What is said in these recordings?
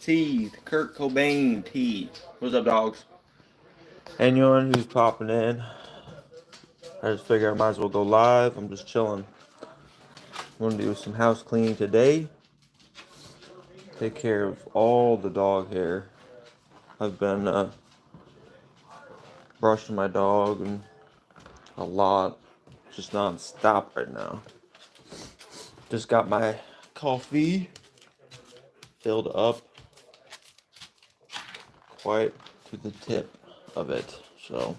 T, the Kurt Cobain T. What's up, dogs? Anyone who's popping in, I just figure I might as well go live. I'm just chilling. I'm gonna do some house cleaning today. Take care of all the dog hair. I've been brushing my dog and a lot, just non-stop right now. Just got my coffee filled up quite to the tip of it. So,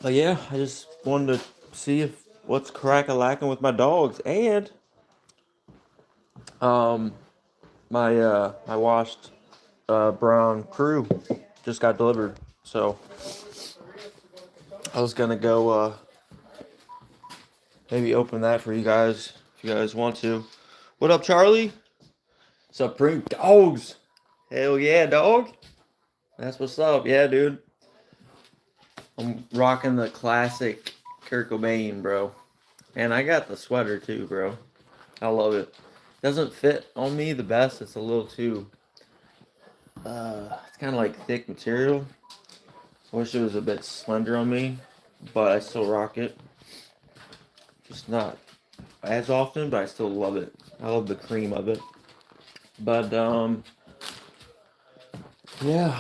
but yeah, I just wanted to see if what's crack-a-lacking with my dogs, and um, my washed brown crew just got delivered. So I was gonna go maybe open that for you guys if you guys want to. What up, Charlie? Supreme Dogs. Hell yeah, dog. That's what's up. Yeah, dude. I'm rocking the classic Kurt Cobain, bro. And I got the sweater too, bro. I love it. Doesn't fit on me the best. It's a little too it's kind of like thick material. I wish it was a bit slender on me, but I still rock it. Just not as often, but I still love it. I love the cream of it. But yeah.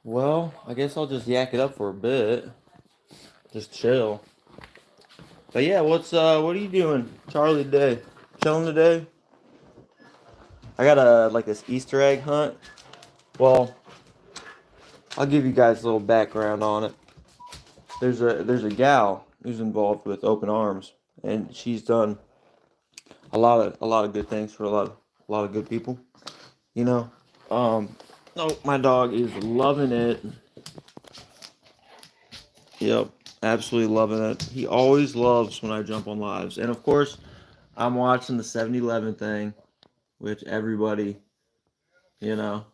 Well, I guess I'll just yak it up for a bit. Just chill. But yeah, what are you doing, Charlie, today? Chilling today? I got this Easter egg hunt. Well, I'll give you guys a little background on it. There's a gal who's involved with Open Arms, and she's done a lot of good things for a lot of good people. You know. Oh, my dog is loving it. Yep, absolutely loving it. He always loves when I jump on lives, and of course, I'm watching the 7-Eleven thing, which everybody, you know.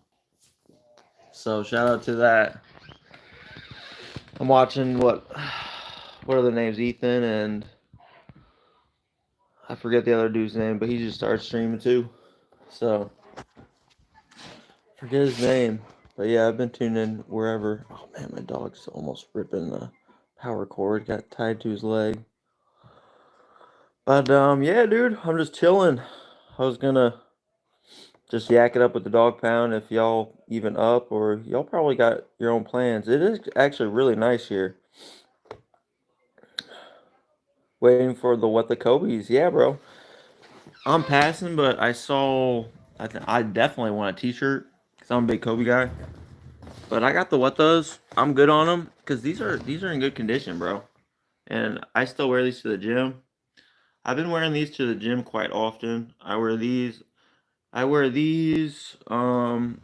So shout out to that. I'm watching what are the names? Ethan and I forget the other dude's name, but he just started streaming too. So forget his name. But yeah, I've been tuning in wherever. Oh man, my dog's almost ripping the power cord. Got tied to his leg. But yeah, dude, I'm just chilling. I was gonna just yak it up with the dog pound if y'all even up, or y'all probably got your own plans. It is actually really nice here. Waiting for the what the Kobe's. Yeah, bro. I'm passing, but I saw. I definitely want a T-shirt because I'm a big Kobe guy. But I got the what those. I'm good on them because these are in good condition, bro. And I still wear these to the gym. I've been wearing these to the gym quite often. I wear these. I wear these. Or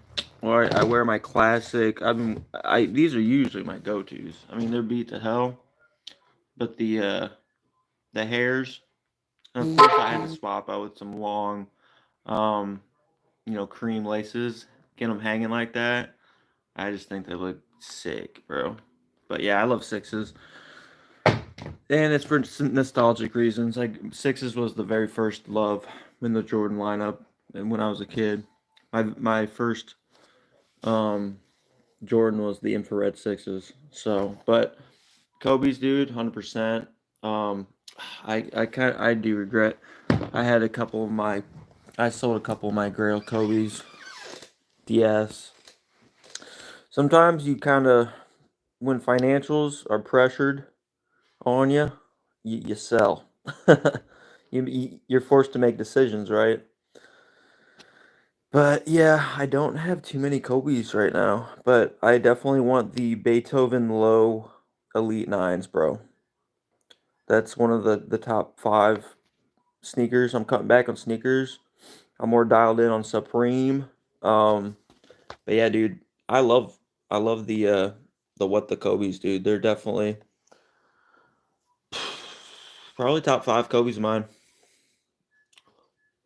I wear my classic. These are usually my go-tos. I mean, they're beat to hell, but the hairs. And of course, I had to swap out with some long, um, cream laces. Get them hanging like that. I just think they look sick, bro. But yeah, I love sixes, and it's for some nostalgic reasons. Like sixes was the very first love in the Jordan lineup, and when I was a kid, my first um Jordan was the infrared sixes. So, but Kobe's, dude, 100%. Um, I do regret. I had a couple of my, I sold a couple of my Grail Kobe's. DS. Sometimes you kind of, when financials are pressured on you, you sell. You're forced to make decisions, right? But yeah, I don't have too many Kobe's right now. But I definitely want the Beethoven Low Elite Nines, bro. That's one of the top five sneakers. I'm cutting back on sneakers. I'm more dialed in on Supreme. Um, but yeah, dude, I love I love the what the Kobe's, dude. They're definitely probably top five Kobe's of mine,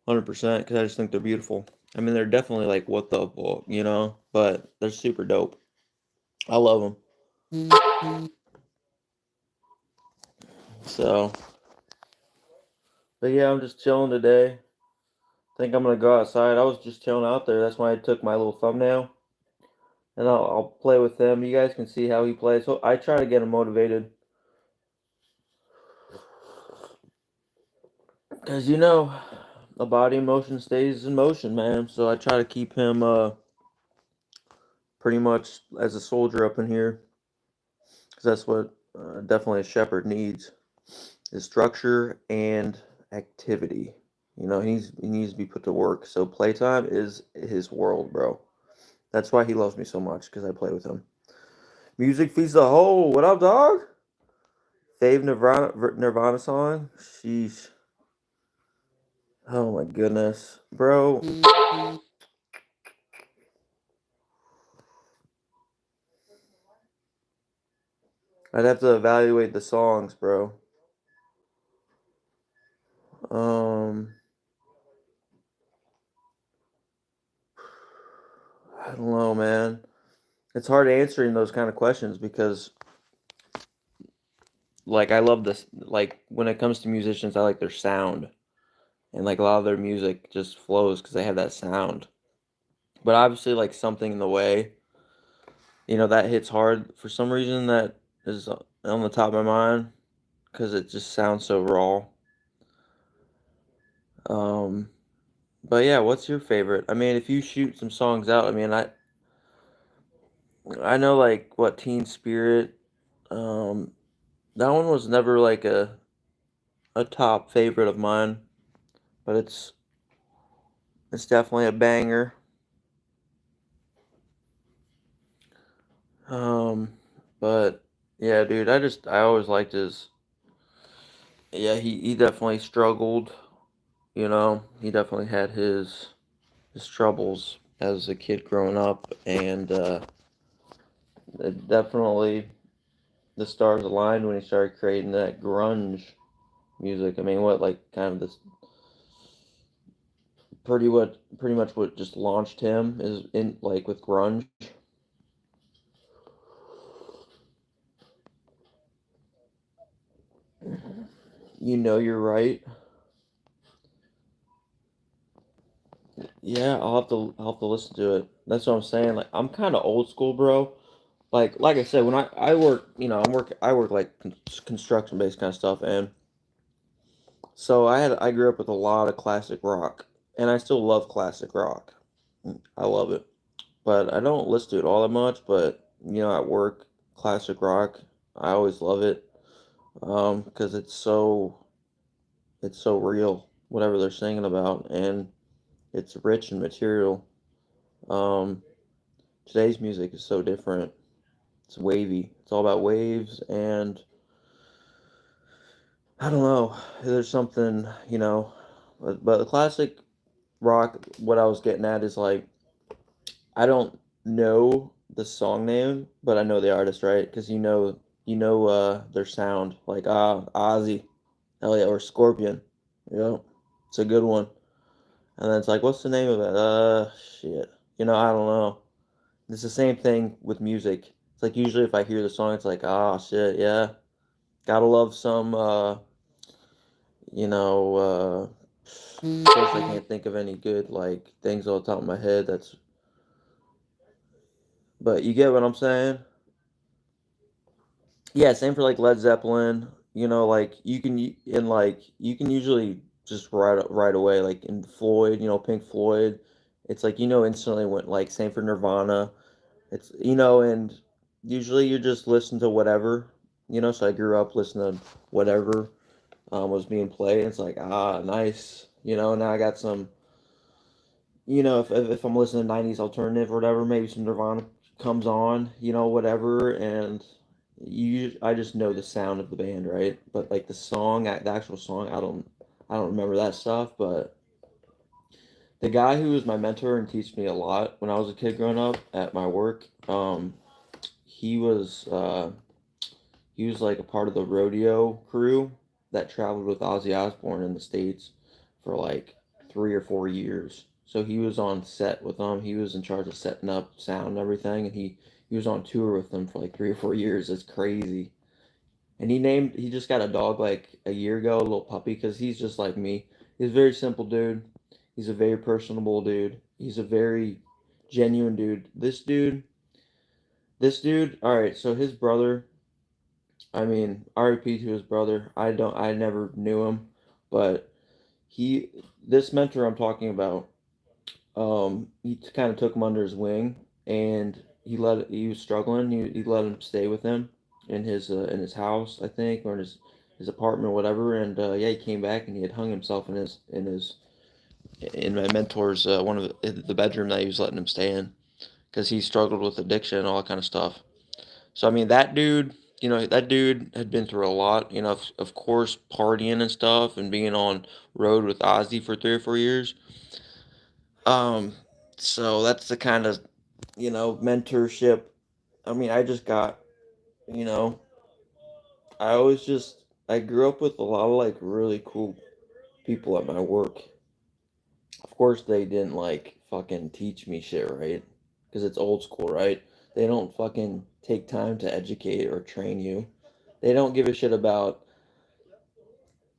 100%. Because I just think they're beautiful. I mean, they're definitely like what the fuck, but they're super dope. I love them. So But yeah, I'm just chilling today. Think I'm gonna go outside. I was just chilling out there. That's why I took my little thumbnail, and I'll play with him. You guys can see how he plays. So I try to get him motivated, cause the body in motion stays in motion, man. So I try to keep him pretty much as a soldier up in here, cause that's what definitely a shepherd needs is structure and activity. He needs to be put to work. So playtime is his world, bro. That's why he loves me so much because I play with him. Music feeds the whole. What up, dog? Fave Nirvana song. Sheesh. Oh my goodness, bro. I'd have to evaluate the songs, bro. Um, I don't know, man. It's hard answering those kind of questions because, like, I love this. Like, when it comes to musicians, I like their sound, and like a lot of their music just flows because they have that sound. But obviously, like something in the way, that hits hard for some reason. That is on the top of my mind because it just sounds so raw. Um, but yeah, what's your favorite? I mean, if you shoot some songs out, I mean, I know like what Teen Spirit. Um, that one was never like a top favorite of mine, but it's definitely a banger. Um, but yeah, dude, I always liked his. Yeah, he definitely struggled. He definitely had his troubles as a kid growing up, and it definitely the stars aligned when he started creating that grunge music. I mean, what like kind of this pretty much what just launched him is in like with grunge. You're right. Yeah, I'll have to listen to it. That's what I'm saying. Like I'm kind of old school, bro. Like I said, when I work, I work like construction based kind of stuff, and so I grew up with a lot of classic rock, and I still love classic rock. I love it, but I don't listen to it all that much. But at work, classic rock, I always love it, because it's so real, whatever they're singing about, and it's rich in material. Um, Today's music is so different. It's wavy. It's all about waves, and I don't know. There's something, but the classic rock. What I was getting at is like I don't know the song name, but I know the artist, right? Because their sound, like Ozzy, hell yeah, or Scorpion. It's a good one. And then it's like, what's the name of it? Shit. I don't know. It's the same thing with music. It's like usually if I hear the song, it's like, shit, yeah. Gotta love some, you know, of course I can't think of any good, like, things off the top of my head but you get what I'm saying? Yeah, same for like Led Zeppelin. Like you can usually just right away, like in Floyd, Pink Floyd. It's like instantly went like same for Nirvana. And usually you just listen to whatever. So I grew up listening to whatever was being played. It's like nice. Now I got some. If I'm listening to '90s alternative or whatever, maybe some Nirvana comes on. Whatever, and I just know the sound of the band, right? But like the actual song, I don't remember that stuff. But the guy who was my mentor and teach me a lot when I was a kid growing up at my work, he was uh, he was like a part of the rodeo crew that traveled with Ozzy Osbourne in the States for like 3 or 4 years. So he was on set with them. He was in charge of setting up sound and everything, and he was on tour with them for like 3 or 4 years. It's crazy. And he just got a dog like a year ago, a little puppy, because he's just like me. He's a very simple dude. He's a very personable dude. He's a very genuine dude. This dude, all right, so his brother, I mean, RIP to his brother. I never knew him, but he, this mentor I'm talking about, he kind of took him under his wing, and he was struggling. He let him stay with him in his house, I think, or in his apartment, or whatever. And yeah, he came back and he had hung himself in my mentor's one of the bedroom that he was letting him stay in because he struggled with addiction and all that kind of stuff. So I mean, that dude had been through a lot. Of course, partying and stuff, and being on road with Ozzy for 3 or 4 years. Um, so that's the kind of mentorship. I mean, I just got you know, I always just I grew up with a lot of like really cool people at my work. Of course, they didn't like fucking teach me shit, right? Because it's old school, right? They don't fucking take time to educate or train you. They don't give a shit about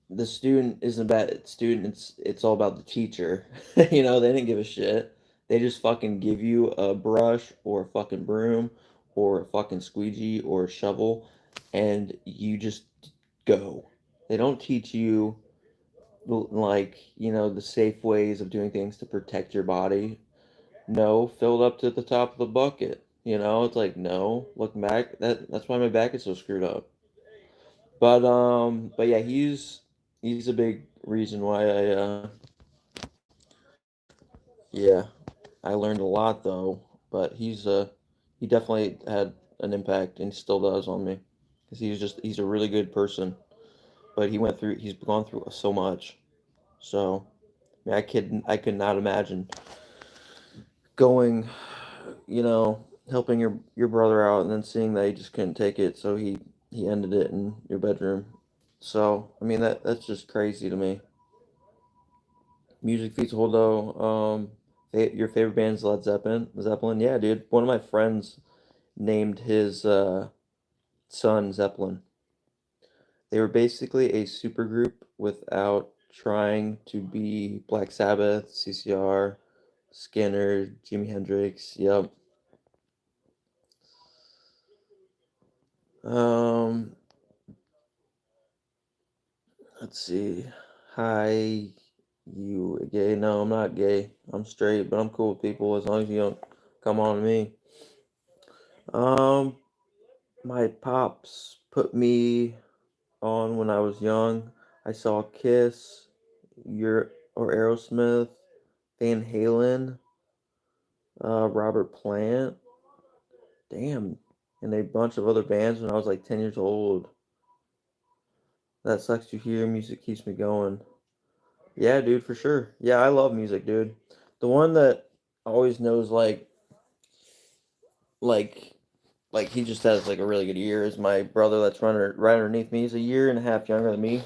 the student isn't about the student, it's all about the teacher. They didn't give a shit. They just fucking give you a brush or a fucking broom or a fucking squeegee or a shovel and you just go. They don't teach you like, the safe ways of doing things to protect your body. No, filled up to the top of the bucket. It's like no, look back. That's why my back is so screwed up. But yeah, he's a big reason why yeah, I learned a lot though. But he definitely had an impact and still does on me, because he's a really good person. But he's gone through so much. So I mean, I could not imagine going, helping your brother out and then seeing that he just couldn't take it, so he ended it in your bedroom. So I mean that's just crazy to me. Music feats hold though. Your favorite band's Led Zeppelin? Zeppelin, yeah, dude. One of my friends named his son Zeppelin. They were basically a supergroup without trying to be Black Sabbath, CCR, Skinner, Jimi Hendrix. Yep. Um, let's see. Hi, you gay? No, I'm not gay. I'm straight, but I'm cool with people as long as you don't come on to me. Um, my pops put me on when I was young. I saw Kiss, or Aerosmith, Van Halen, Robert Plant, damn, and a bunch of other bands when I was like 10 years old. That sucks to hear. Music keeps me going. Yeah, dude, for sure. Yeah, I love music, dude. The one that always knows like he just has like a really good ear is my brother that's running right underneath me. He's a year and a half younger than me,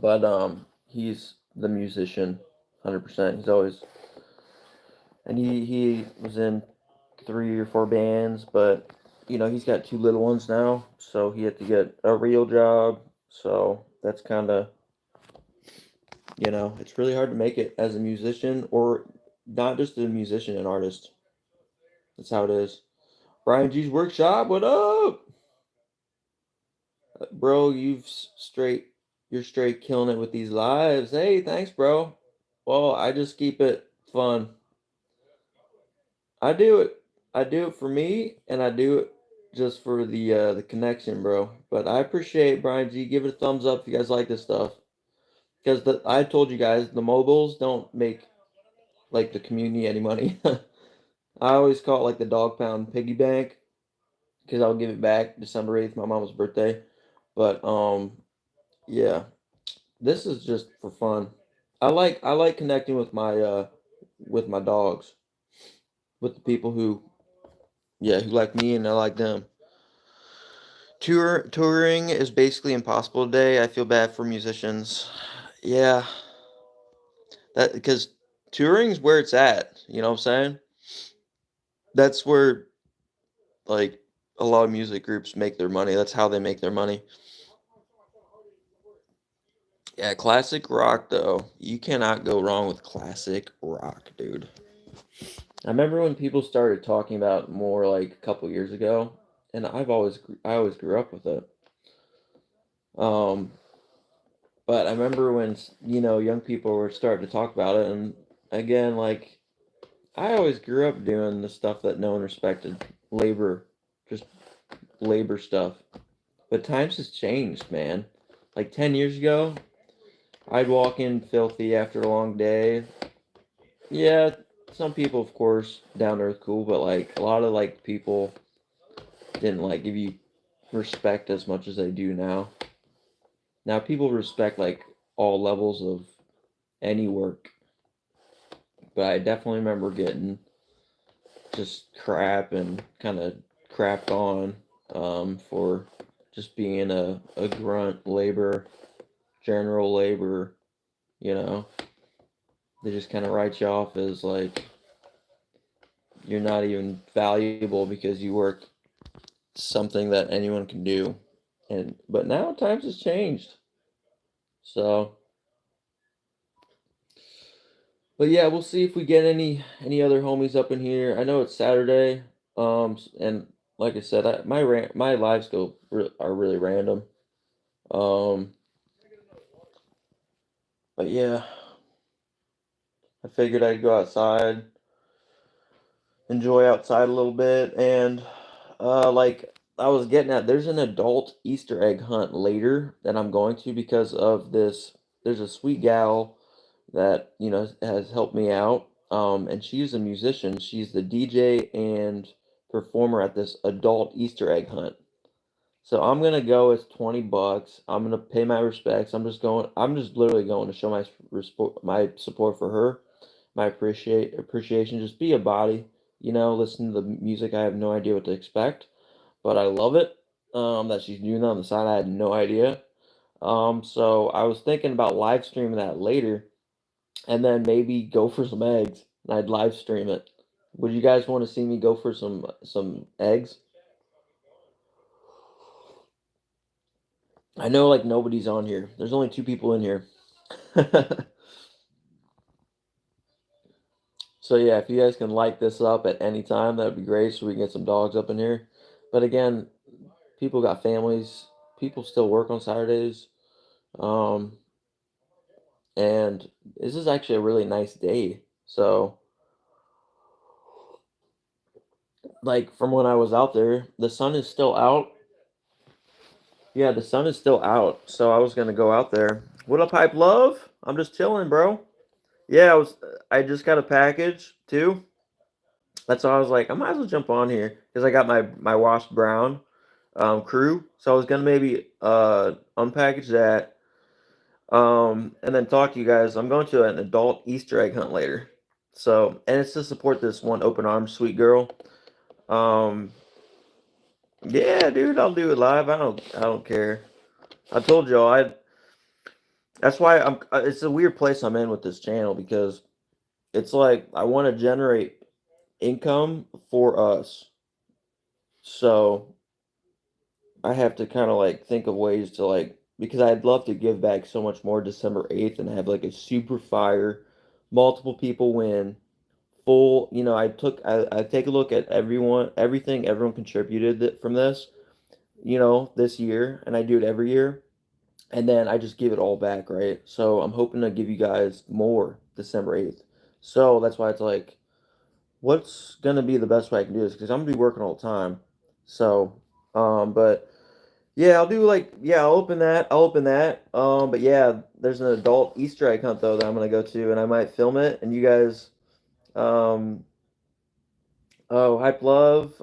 but he's the musician, 100%. He's always and he was in 3 or 4 bands, but he's got 2 little ones now, so he had to get a real job. So that's kind of it's really hard to make it as a musician, or not just a musician, an artist. That's how it is. Brian G's workshop. What up, bro? You're straight killing it with these lives. Hey, thanks, bro. Well, I just keep it fun. I do it. I do it for me, and I do it just for the connection, bro. But I appreciate Brian G. Give it a thumbs up if you guys like this stuff. Because I told you guys the mobiles don't make like the community any money. I always call it like the dog pound piggy bank because I'll give it back December 8th, my mom's birthday. But yeah, this is just for fun. I like connecting with my dogs, with the people who who like me and I like them. Touring is basically impossible today. I feel bad for musicians. Yeah, that because touring's where it's at. You know what I'm saying? That's where like a lot of music groups make their money. That's how they make their money. Yeah, classic rock though. You cannot go wrong with classic rock, dude. I remember when people started talking about more like a couple years ago, and I always grew up with it. Um, but I remember when young people were starting to talk about it, and again, like I always grew up doing the stuff that no one respected, labor, just labor stuff. But times has changed, man. Like 10 years ago, I'd walk in filthy after a long day. Yeah, some people, of course, down to earth, cool, but like a lot of like people didn't like give you respect as much as they do now. Now people respect like all levels of any work, but I definitely remember getting just crap and kind of crapped on for just being a grunt labor, general labor. You know, they just kind of write you off as like you're not even valuable because you work something that anyone can do. And but now times has changed. So, but yeah, we'll see if we get any other homies up in here. I know it's Saturday, and like I said, my lives are really random. Um, but yeah, I figured I'd go outside, enjoy outside a little bit, and like I was getting at, there's an adult Easter egg hunt later that I'm going to because of this. There's a sweet gal that has helped me out, and she's a musician. She's the DJ and performer at this adult Easter egg hunt. So I'm gonna go. It's $20. I'm gonna pay my respects. I'm just going. I'm just literally going to show my support for her, my appreciation. Just be a body. Listen to the music. I have no idea what to expect, but I love it. That she's doing that on the side. I had no idea. So I was thinking about live streaming that later, and then maybe go for some eggs. And I'd live stream it. Would you guys want to see me go for some eggs? I know like nobody's on here. There's only two people in here. So yeah, if you guys can light this up at any time, that would be great so we can get some dogs up in here. But again, people got families. People still work on Saturdays. Um, and this is actually a really nice day. So like from when I was out there, the sun is still out. Yeah, the sun is still out. So I was gonna go out there. What up, hype love? I'm just chilling, bro. Yeah, I just got a package too. That's why I was like, I might as well jump on here because I got my washed brown crew. So I was gonna maybe unpackage that and then talk to you guys. I'm going to an adult Easter egg hunt later. So and it's to support this one open arms sweet girl. Um, yeah, dude, I'll do it live. I don't care. I told y'all I. That's why I'm. It's a weird place I'm in with this channel because it's like I want to generate income for us. So I have to kind of like think of ways to like because I'd love to give back so much more December 8th and have like a super fire, multiple people win, full, I take a look at everything everyone contributed from this, this year, and I do it every year, and then I just give it all back, right? So I'm hoping to give you guys more December 8th. So that's why it's like, what's gonna be the best way I can do this? Because I'm gonna be working all the time. So, but yeah, I'll open that. I'll open that. But yeah, there's an adult Easter egg hunt though that I'm gonna go to, and I might film it, and you guys, um, oh, Hype Love,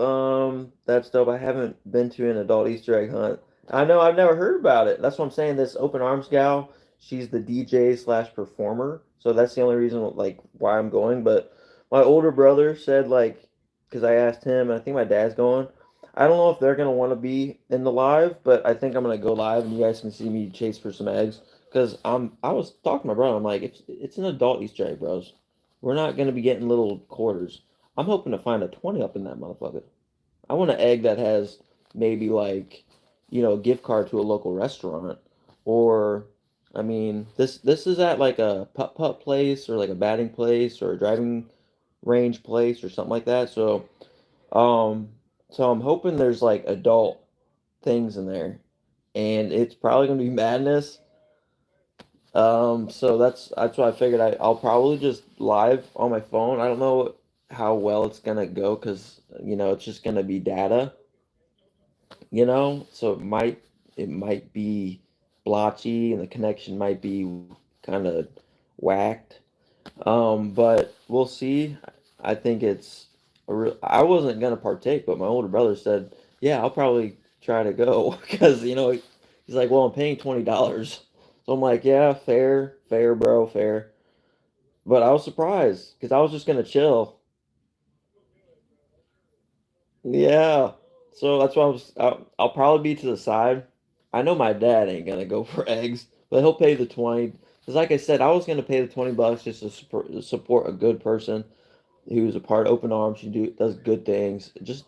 that's dope. I haven't been to an adult Easter egg hunt. I know I've never heard about it. That's what I'm saying. This open arms gal, she's the DJ slash performer, so that's the only reason like why I'm going. But my older brother said like, because I asked him, and I think my dad's going. I don't know if they're gonna want to be in the live, but I think I'm gonna go live, and you guys can see me chase for some eggs. Because I was talking to my brother. I'm like, it's an adult Easter egg, bros. We're not gonna be getting little quarters. I'm hoping to find a 20 up in that motherfucker. I want an egg that has maybe like, a gift card to a local restaurant, or I mean, this is at like a putt place or like a batting place or a driving range place or something like that. Um, so I'm hoping there's like adult things in there, and it's probably gonna be madness. So that's why I figured I'll probably just live on my phone. I don't know how well it's gonna go because it's just gonna be data, so it might be blotchy and the connection might be kind of whacked. But we'll see. I think I wasn't gonna partake, but my older brother said, "Yeah, I'll probably try to go," because he's like, "Well, I'm paying $20." So I'm like, "Yeah, fair, fair, bro, fair." But I was surprised because I was just gonna chill. Yeah. So that's why I'll probably be to the side. I know my dad ain't gonna go for eggs, but he'll pay the 20. Because like I said, I was gonna pay the $20 just to support a good person who's a part of Open Arms, who does good things. Just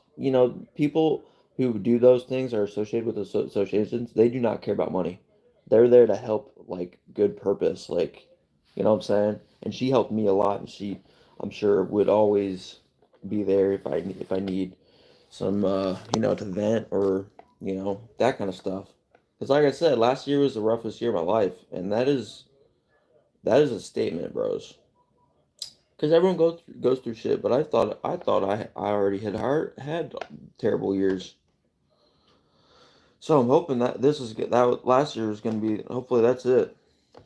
people who do those things are associated with associations. They do not care about money. They're there to help like good purpose, like what I'm saying. And she helped me a lot, and I'm sure, would always be there if I need some to vent or that kind of stuff. Because like I said, last year was the roughest year of my life, and that is a statement, bros. Because everyone goes through shit, but I thought I already had terrible years. So I'm hoping that this is good. That last year is going to be. Hopefully that's it.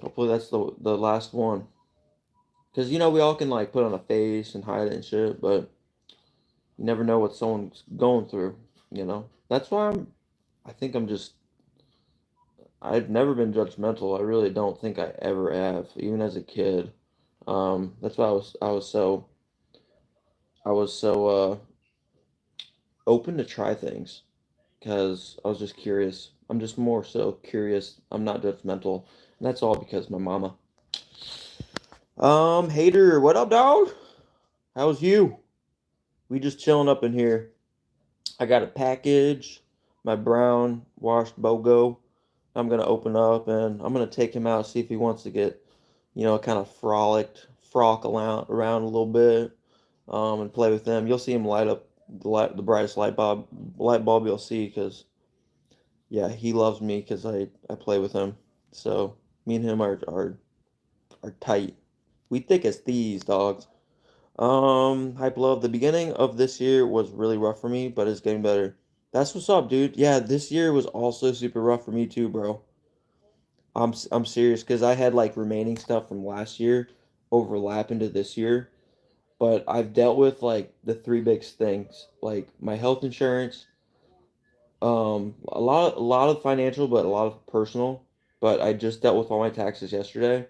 Hopefully that's the last one. Because we all can like put on a face and hide it and shit, but you never know what someone's going through. That's why I think I'm just. I've never been judgmental. I really don't think I ever have, even as a kid. That's why I was so open to try things because I was just curious. I'm just more so curious. I'm not judgmental. And that's all because my mama. Hater, what up, dog? How's you? We just chilling up in here. I got a package, my brown washed BOGO. I'm gonna open up and I'm gonna take him out, see if he wants to get, kind of frolic around a little bit, and play with them. You'll see him light up the brightest light bulb you'll see, because yeah, he loves me because I play with him. So me and him are tight. We thick as thieves, dogs. Hype love. The beginning of this year was really rough for me, but it's getting better. That's what's up, dude. Yeah, this year was also super rough for me too, bro. I'm serious because I had like remaining stuff from last year overlap into this year, but I've dealt with like the three big things, like my health insurance, a lot of financial, but a lot of personal. But I just dealt with all my taxes yesterday,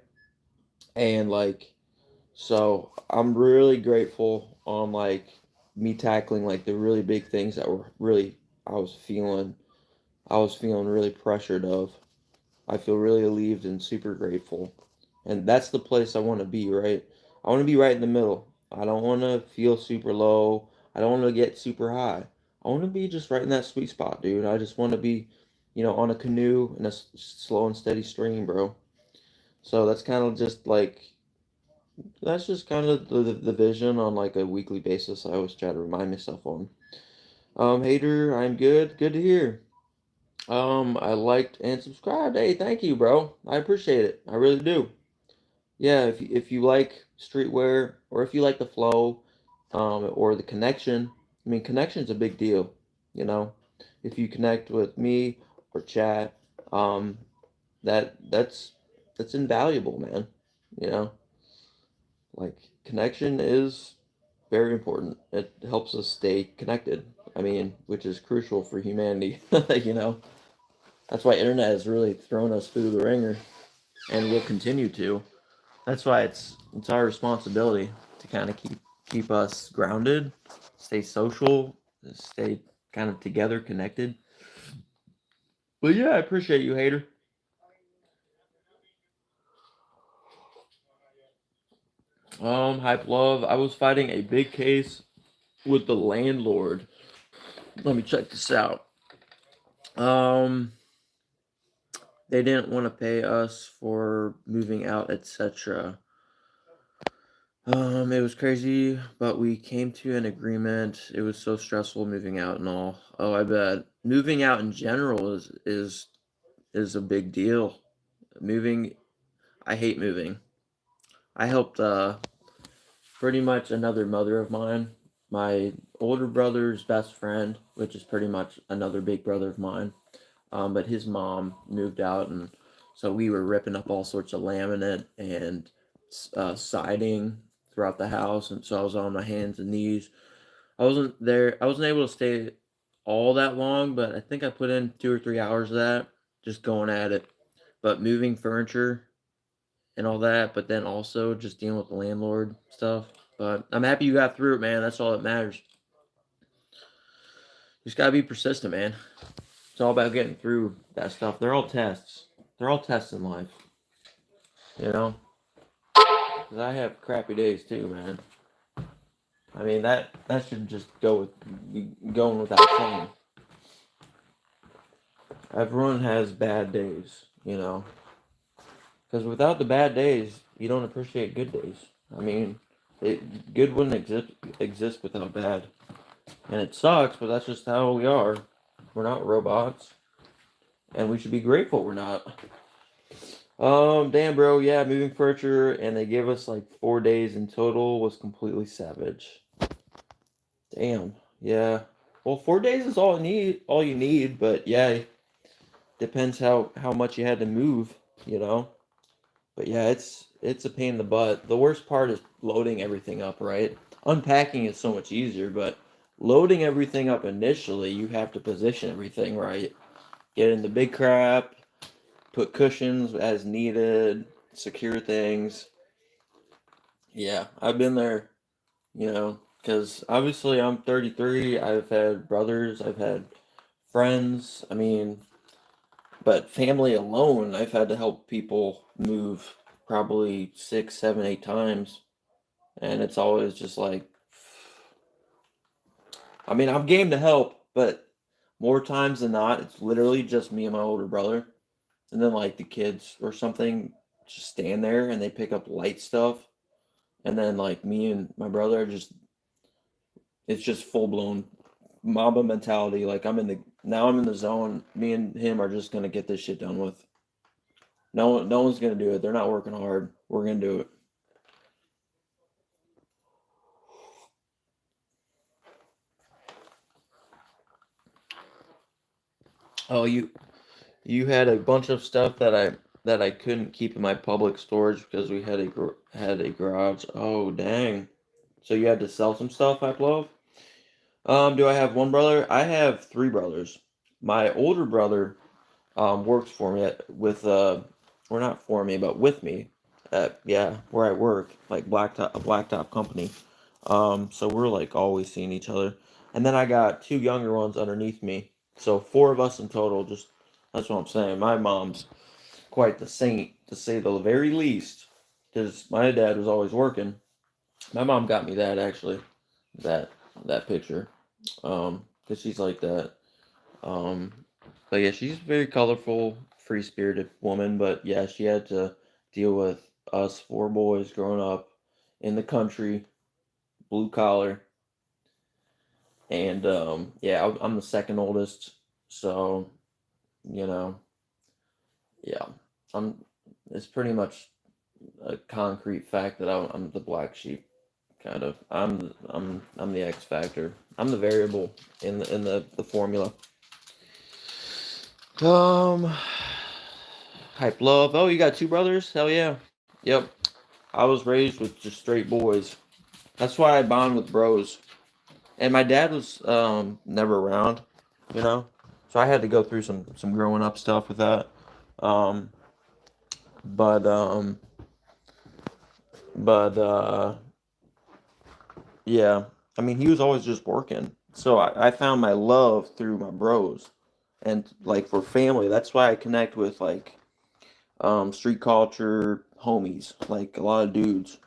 and like, so I'm really grateful on like me tackling like the really big things that were really I was feeling I was feeling really pressured of. I feel really relieved and super grateful. And that's the place I want to be, right? I want to be right in the middle. I don't want to feel super low. I don't want to get super high. I want to be just right in that sweet spot, dude. I just want to be, on a canoe in a slow and steady stream, bro. So that's just kind of the vision on like a weekly basis. I always try to remind myself on. Hater, I'm good. Good to hear. I liked and subscribed. Hey, thank you, bro. I appreciate it. I really do. Yeah, if you like streetwear or if you like the flow, or the connection. I mean, connection's a big deal, you know. If you connect with me or chat, um, that's invaluable, man. You know, like connection is very important. It helps us stay connected. I mean, which is crucial for humanity. you know, that's why internet has really thrown us through the ringer, and will continue to. That's why it's our responsibility to kind of keep us grounded, stay social, stay kind of together, connected. But yeah, I appreciate you, hater. Hype love. I was fighting a big case with the landlord. Let me check this out. Um, they didn't want to pay us for moving out, etc. It was crazy, but we came to an agreement. It was so stressful moving out and all. Oh, I bet moving out in general is a big deal. Moving, I hate moving. I helped pretty much another mother of mine, my older brother's best friend, which is pretty much another big brother of mine. But his mom moved out, and so we were ripping up all sorts of laminate and siding throughout the house, and so I was on my hands and knees. I wasn't there. I wasn't able to stay all that long, but I think I put in 2 or 3 hours of that, just going at it. But moving furniture and all that, but then also just dealing with the landlord stuff. But I'm happy you got through it, man. That's all that matters. You just gotta be persistent, man. It's all about getting through that stuff. They're all tests. They're all tests in life, you know. Because I have crappy days too, man. I mean that should just go with going without saying. Everyone has bad days, you know. Because without the bad days, you don't appreciate good days. I mean, good wouldn't exist without bad, and it sucks, but that's just how we are. We're not robots, and we should be grateful we're not. Damn, bro, yeah, moving furniture, and they gave us like 4 days in total was completely savage. Damn, yeah. Well, 4 days is all you need, but yeah, depends how much you had to move, you know. But yeah, it's a pain in the butt. The worst part is loading everything up, right? Unpacking is so much easier, but loading everything up initially, you have to position everything right. Get in the big crap, put cushions as needed, secure things. Yeah, I've been there, you know, because obviously I'm 33. I've had brothers, I've had friends. I mean, but family alone, I've had to help people move probably 6, 7, 8 times. And it's always just like, I mean, I'm game to help, but more times than not, it's literally just me and my older brother. And then, like, the kids or something just stand there and they pick up light stuff. And then, like, me and my brother are just, it's just full blown Mamba mentality. Like, now I'm in the zone. Me and him are just going to get this shit done with. No one's going to do it. They're not working hard. We're going to do it. Oh, you had a bunch of stuff that I couldn't keep in my public storage because we had a garage. Oh, dang. So you had to sell some stuff, I love. Do I have one brother? I have three brothers. My older brother works for me or not for me, but with me at, yeah, where I work, like a blacktop company. So we're like always seeing each other. And then I got two younger ones underneath me. So four of us in total. Just that's what I'm saying. My mom's quite the saint, to say the very least, because my dad was always working. My mom got me that actually, that that picture, because she's like that. Um, but yeah, she's a very colorful, free spirited woman. But yeah, she had to deal with us four boys growing up in the country, blue collar, and yeah, I'm the second oldest, so you know, yeah, I'm. It's pretty much a concrete fact that I'm the black sheep, kind of. I'm the X factor. I'm the variable in the formula. Um, hype love. Oh, you got two brothers? Hell yeah. Yep. I was raised with just straight boys. That's why I bond with bros. And my dad was never around, you know, so I had to go through some growing up stuff with that. Um, but um, but yeah, I mean, he was always just working. So I found my love through my bros. And like for family, that's why I connect with like street culture homies, like a lot of dudes.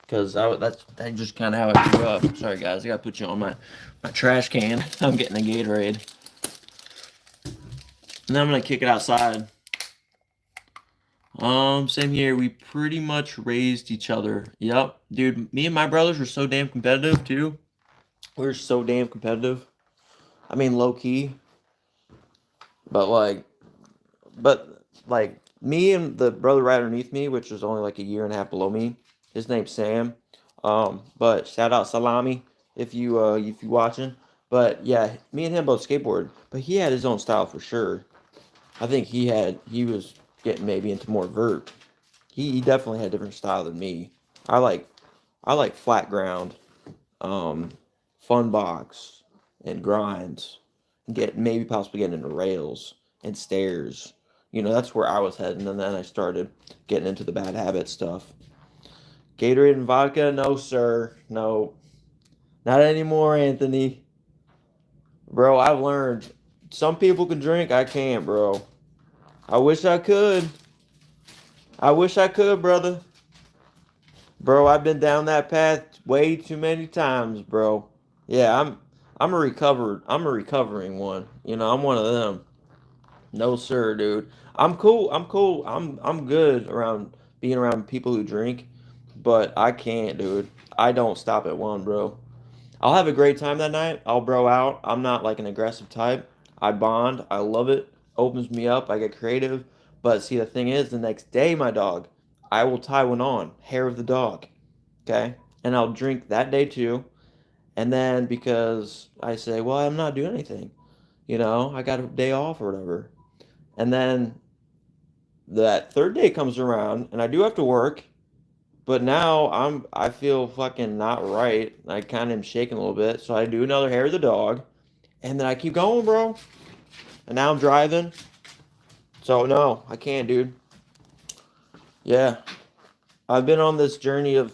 Cause that's just kind of how I grew up. Sorry guys, I gotta put you on my trash can. I'm getting a Gatorade. And then I'm gonna kick it outside. Same here. We pretty much raised each other. Yep, dude. Me and my brothers were so damn competitive too. We were so damn competitive. I mean, low key, but like me and the brother right underneath me, which was only like a year and a half below me. His name's Sam. But shout out Salami if you watching. But yeah, me and him both skateboard. But he had his own style for sure. I think he was getting maybe into more vert. He definitely had a different style than me. I like I like flat ground, um, fun box, and grinds. Get maybe possibly getting into rails and stairs. That's where I was heading, and then I started getting into the bad habit stuff. Gatorade and vodka, no sir, no, not anymore, Anthony. Bro, I've learned some people can drink, I can't, bro. I wish I could. I wish I could, brother. Bro, I've been down that path way too many times, bro. Yeah, I'm a recovering one. I'm one of them. No sir, dude. I'm cool. I'm cool. I'm good around being around people who drink, but I can't, dude. I don't stop at one, bro. I'll have a great time that night. I'll bro out. I'm not like an aggressive type. I bond. I love it. Opens me up. I get creative. But see, the thing is, the next day, my dog, I will tie one on. Hair of the dog. Okay? And I'll drink that day too. And then because I say, well, I'm not doing anything, I got a day off or whatever. And then that third day comes around and I do have to work, but now I feel fucking not right. I kind of am shaking a little bit, so I do another hair of the dog, and then I keep going, bro. And now I'm driving. So no, I can't, dude. Yeah, I've been on this journey of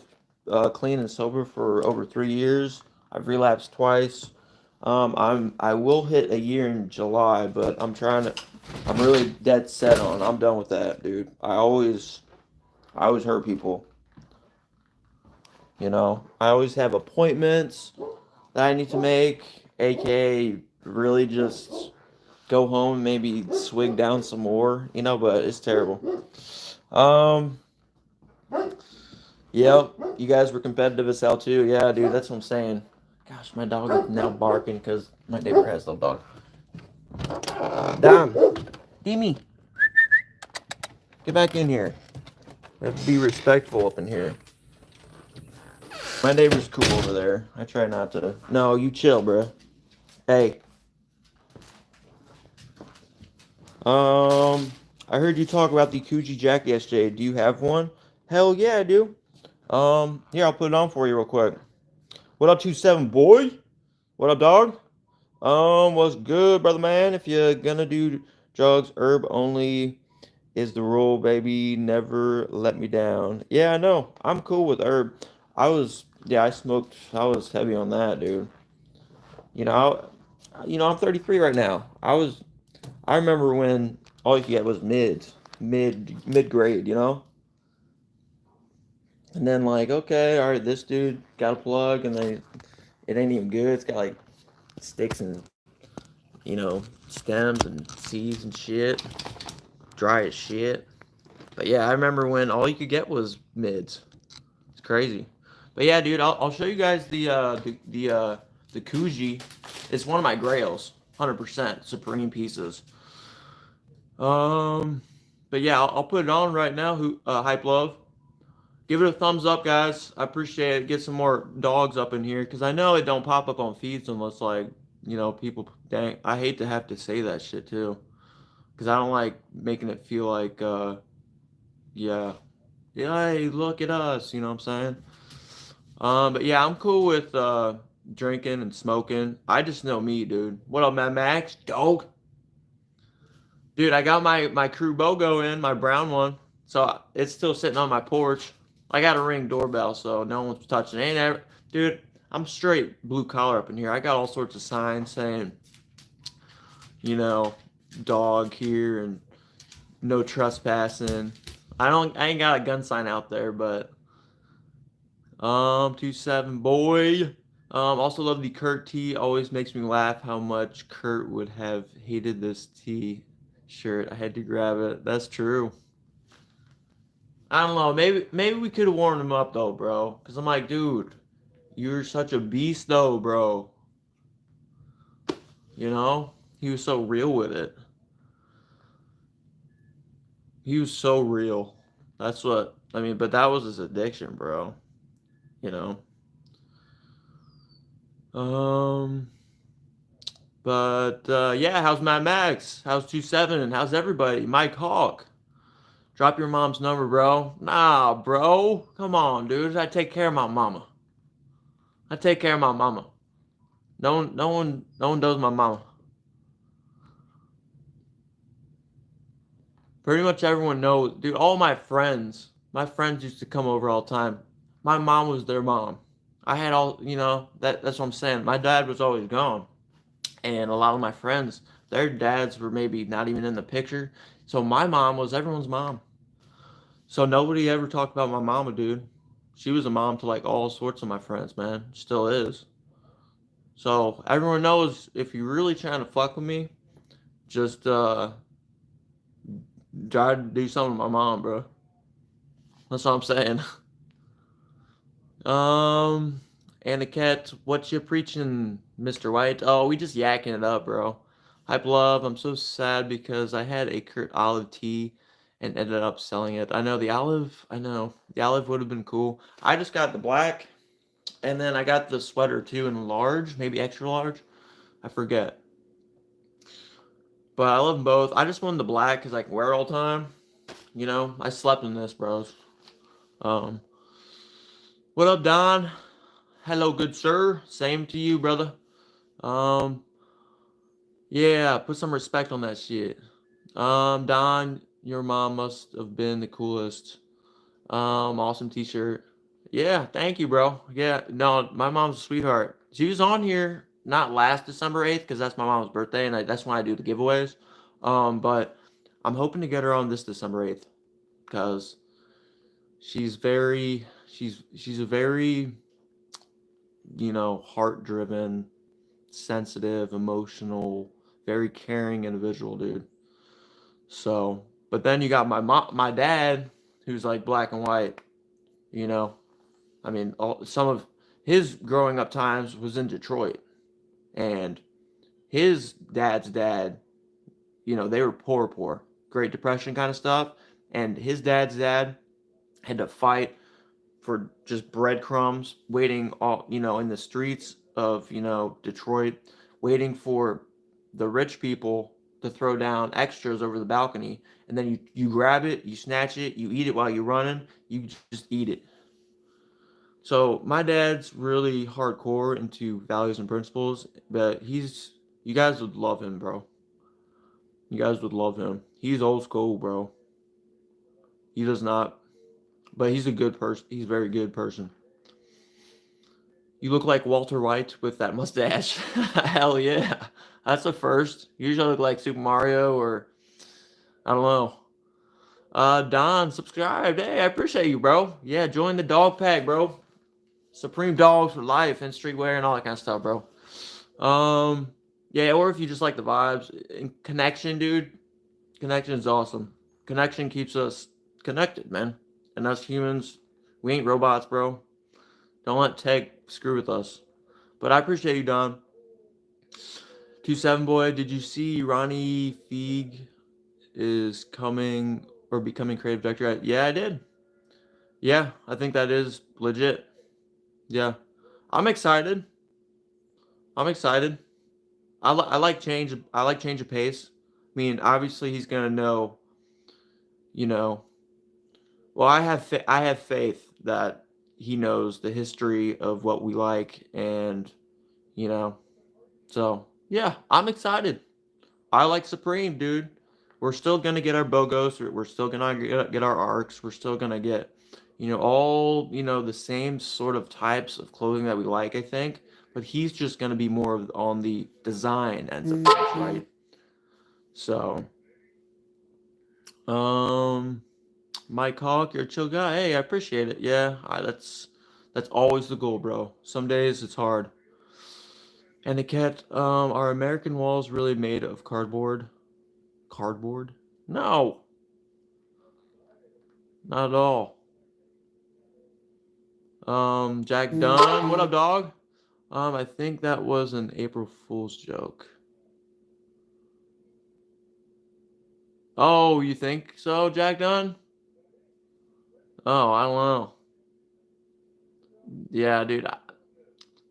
clean and sober for over 3 years. I've relapsed twice. I will hit a year in July, but I'm really dead set on. I'm done with that, dude. I always hurt people. I always have appointments that I need to make, aka really just go home and maybe swig down some more, but it's terrible. Um, yep, you guys were competitive as hell too. Yeah, dude, that's what I'm saying. Gosh, my dog is now barking because my neighbor has a little dog. Dom, Demi, get back in here. We have to be respectful up in here. My neighbor's cool over there. I try not to. No, you chill, bro. Hey. I heard you talk about the Coogee jacket yesterday. Do you have one? Hell yeah, I do. Here, I'll put it on for you real quick. What up, 27 boy? What up, dog? What's good, brother man? If you're gonna do drugs, herb only is the rule, baby. Never let me down. Yeah, I know. I'm cool with herb. I smoked. I was heavy on that, dude. You know, I'm 33 right now. I remember when all you could get was mid grade, and then like, okay, all right, this dude got a plug, and then it ain't even good. It's got like sticks and stems and seeds and shit, dry as shit. But yeah, I remember when all you could get was mids. It's crazy. But yeah, dude, I'll show you guys the Coogee. It's one of my grails, 100% Supreme pieces. Um, but yeah, I'll put it on right now. Hype Love, give it a thumbs up, guys. I appreciate it. Get some more dogs up in here because I know it don't pop up on feeds unless like people. Dang, I hate to have to say that shit too because I don't like making it feel like yeah, yeah, hey, look at us. You know what I'm saying? But yeah, I'm cool with drinking and smoking. I just know me, dude. What up, Mad Max? Dog. Dude, I got my crew BOGO in, my brown one. So it's still sitting on my porch. I got a Ring doorbell, so no one's touching it. Dude, I'm straight blue collar up in here. I got all sorts of signs saying, you know, dog here and no trespassing. I ain't got a gun sign out there, but 27 boy. Also love the Kurt tee. Always makes me laugh how much Kurt would have hated this tee. shirt. I had to grab it. That's true. I don't know. Maybe we could have warmed him up though, bro. Cause I'm like, dude, you're such a beast though, bro. You know? He was so real with it. He was so real. That's what I mean, but that was his addiction, bro. You know? Um but yeah, how's Mad Max? How's 27? How's everybody? Mike Hawk. Drop your mom's number, bro. Nah, bro. Come on, dude. I take care of my mama. I take care of my mama. No one does my mama. Pretty much everyone knows, dude. All my friends used to come over all the time. My mom was their mom. I had all, that's what I'm saying. My dad was always gone, and a lot of my friends, their dads were maybe not even in the picture. So my mom was everyone's mom. So nobody ever talked about my mama, dude. She was a mom to like all sorts of my friends, man. Still is. So everyone knows if you're really trying to fuck with me, just try to do something with my mom, bro. That's what I'm saying. Um, Aniket, what you preaching, Mr. White? Oh, we just yakking it up, bro. Hype love. I'm so sad because I had a Kurt Olive tee and ended up selling it. I know the olive. I know the olive would have been cool. I just got the black, and then I got the sweater too in large, maybe extra large. I forget. But I love them both. I just wanted the black because I can wear it all the time. I slept in this, bros. Um, what up, Don? Hello, good sir. Same to you, brother. Um, yeah, put some respect on that shit. Don, your mom must have been the coolest. Awesome t-shirt. Yeah, thank you, bro. Yeah, no, my mom's a sweetheart. She was on here not last December 8th because that's my mom's birthday and that's when I do the giveaways. But I'm hoping to get her on this December 8th because she's a very, heart-driven, sensitive, emotional, very caring individual, dude. So, but then you got my dad, who's like black and white. You know, I mean, some of his growing up times was in Detroit, and his dad's dad, they were poor, Great Depression kind of stuff, and his dad's dad had to fight for just breadcrumbs, waiting all in the streets of Detroit, waiting for the rich people to throw down extras over the balcony, and then you grab it, you snatch it, you eat it while you're running, you just eat it. So my dad's really hardcore into values and principles, but you guys would love him, bro. You guys would love him. He's old school, bro. He does not, but he's a good person. He's a very good person. You look like Walter White with that mustache. Hell yeah. That's a first. Usually I look like Super Mario or I don't know. Don, subscribe. Hey, I appreciate you, bro. Yeah, join the dog pack, bro. Supreme dogs for life and streetwear and all that kind of stuff, bro. Yeah, or if you just like the vibes and connection, dude. Connection is awesome. Connection keeps us connected, man. And us humans, we ain't robots, bro. Don't let tech screw with us. But I appreciate you, Don. 27 boy, did you see Ronnie Feig is coming or becoming creative director? Yeah, I did. Yeah, I think that is legit. Yeah, I'm excited. I'm excited. I like change. I like change of pace. I mean, obviously he's gonna know. You know, well, I have faith that he knows the history of what we like, and you know, so yeah, I'm excited. I like Supreme, dude. We're still gonna get our Bogos. We're still gonna get our arcs. We're still gonna get, all the same sort of types of clothing that we like. I think, but he's just gonna be more on the design ends of things, right? So, um, Mike Hawk, you're a chill guy. Hey, I appreciate it. Yeah, that's always the goal, bro. Some days it's hard. And the cat, are American walls really made of cardboard? cardboard? No, not at all. Jack Dunn, what up, dog? I think that was an April Fool's joke. Oh, you think so, Jack Dunn? Oh, I don't know. Yeah, dude,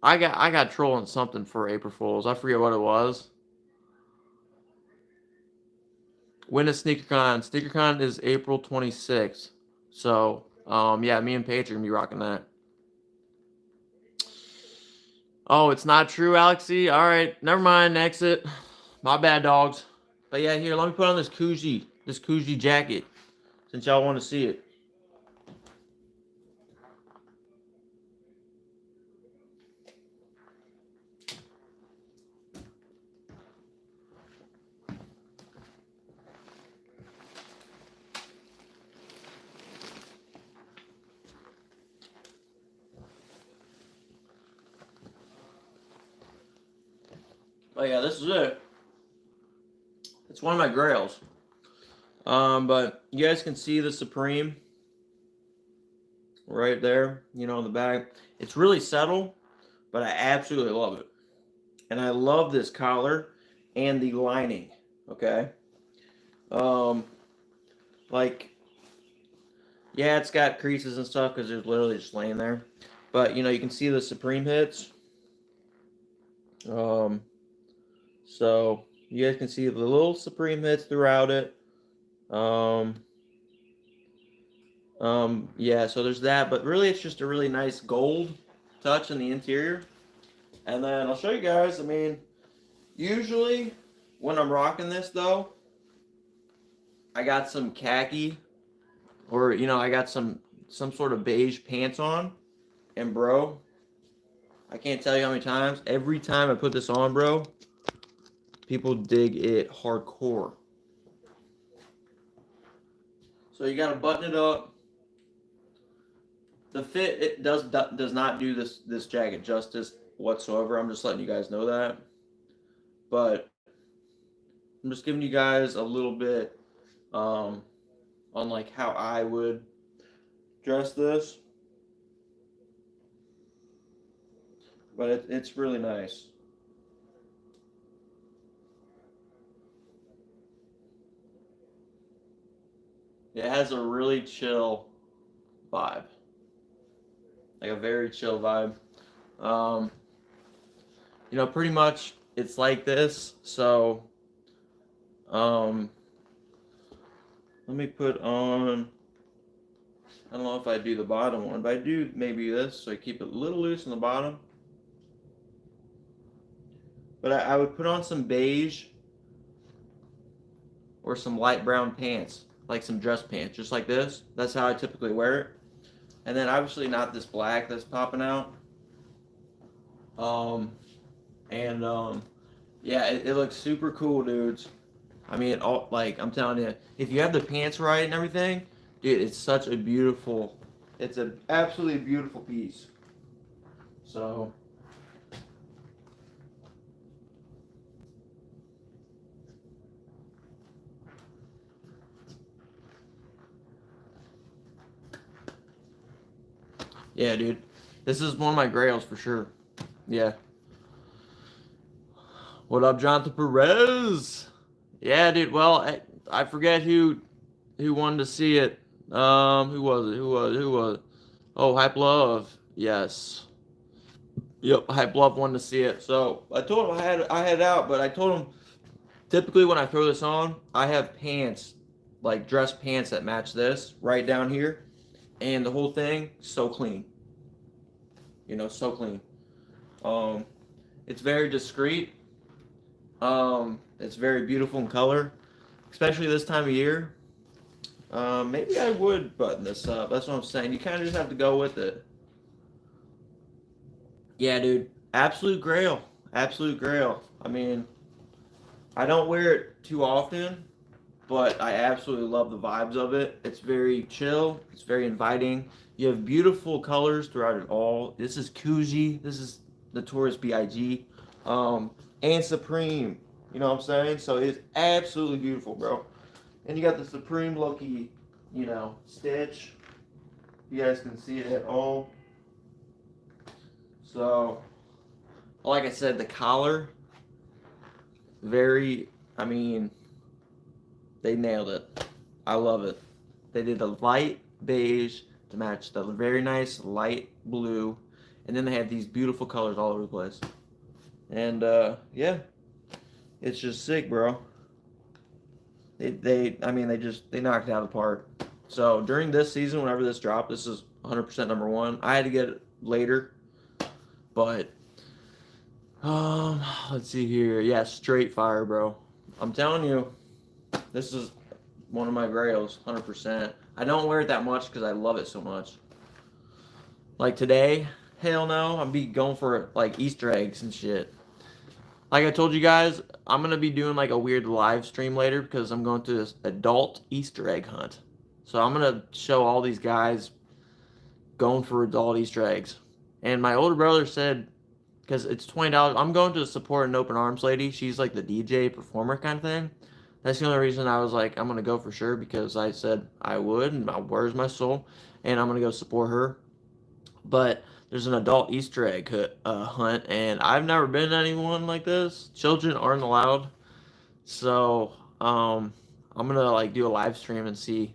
I got trolling something for April Fools. I forget what it was. When is SneakerCon? SneakerCon is April 26th. So, yeah, me and Paige are gonna be rocking that. Oh, it's not true, Alexi. All right, never mind. Exit. My bad, dogs. But yeah, here, let me put on this Kuji jacket, since y'all want to see it. Oh yeah, this is it. It's one of my grails. But you guys can see the Supreme right there, you know, in the back. It's really subtle, but I absolutely love it. And I love this collar and the lining. Okay. Um, like, yeah, it's got creases and stuff because it's literally just laying there. But you know, you can see the Supreme hits. Um, so you guys can see the little Supreme hits throughout it. Um, yeah, so there's that, but really it's just a really nice gold touch in the interior. And then I'll show you guys, I mean, usually when I'm rocking this though, I got some khaki or you know, I got some sort of beige pants on. And bro, I can't tell you how many times, every time I put this on, bro, people dig it hardcore. So you gotta button it up. The fit it does not do this jacket justice whatsoever. I'm just letting you guys know that. But I'm just giving you guys a little bit on like how I would dress this. But it's really nice. It has a really chill vibe, like a very chill vibe. Um, you know, pretty much it's like this. So, um, let me put on. I don't know if I do the bottom one, but I do maybe this. So I keep it a little loose on the bottom. But I would put on some beige or some light brown pants, like some dress pants, just like this. That's how I typically wear it. And then obviously not this black that's popping out. Um, and yeah, it looks super cool, dudes. I mean, all like I'm telling you, if you have the pants right and everything, dude, it's such a beautiful. It's an absolutely beautiful piece. So. Yeah, dude. This is one of my grails for sure. Yeah. What up, Jonathan Perez? Yeah, dude. Well, I forget who wanted to see it. Who was it? Who was it? Oh, Hype Love. Yes. Yep, Hype Love wanted to see it. So I told him I had it out, but I told him typically when I throw this on, I have pants, like dress pants that match this right down here, and the whole thing so clean. You know, so clean. Um, it's very discreet. It's very beautiful in color, especially this time of year. Maybe I would button this up. That's what I'm saying. You kind of just have to go with it. Yeah, dude. Absolute grail. Absolute grail. I mean, I don't wear it too often, but I absolutely love the vibes of it. It's very chill. It's very inviting. You have beautiful colors throughout it all. This is Kuji. This is Notorious B.I.G. And Supreme. You know what I'm saying? So it's absolutely beautiful, bro. And you got the Supreme Loki, stitch. You guys can see it at all. So, like I said, the collar, very, I mean, they nailed it. I love it. They did a light beige to match the very nice light blue, and then they have these beautiful colors all over the place. And yeah, it's just sick, bro. They knocked it out of the park. So during this season, whenever this dropped, this is 100% number one. I had to get it later, but let's see here. Yeah, straight fire, bro. I'm telling you, this is one of my grails, 100%. I don't wear it that much because I love it so much. Like today, hell no, I'll be going for like Easter eggs and shit. Like I told you guys, I'm going to be doing like a weird live stream later because I'm going to this adult Easter egg hunt. So I'm going to show all these guys going for adult Easter eggs. And my older brother said, because it's $20, I'm going to support an open arms lady. She's like the DJ performer kind of thing. That's the only reason I was like, I'm going to go for sure because I said I would, and where's my soul? And I'm going to go support her. But there's an adult Easter egg hunt, and I've never been to anyone like this. Children aren't allowed. So, I'm going to like do a live stream and see.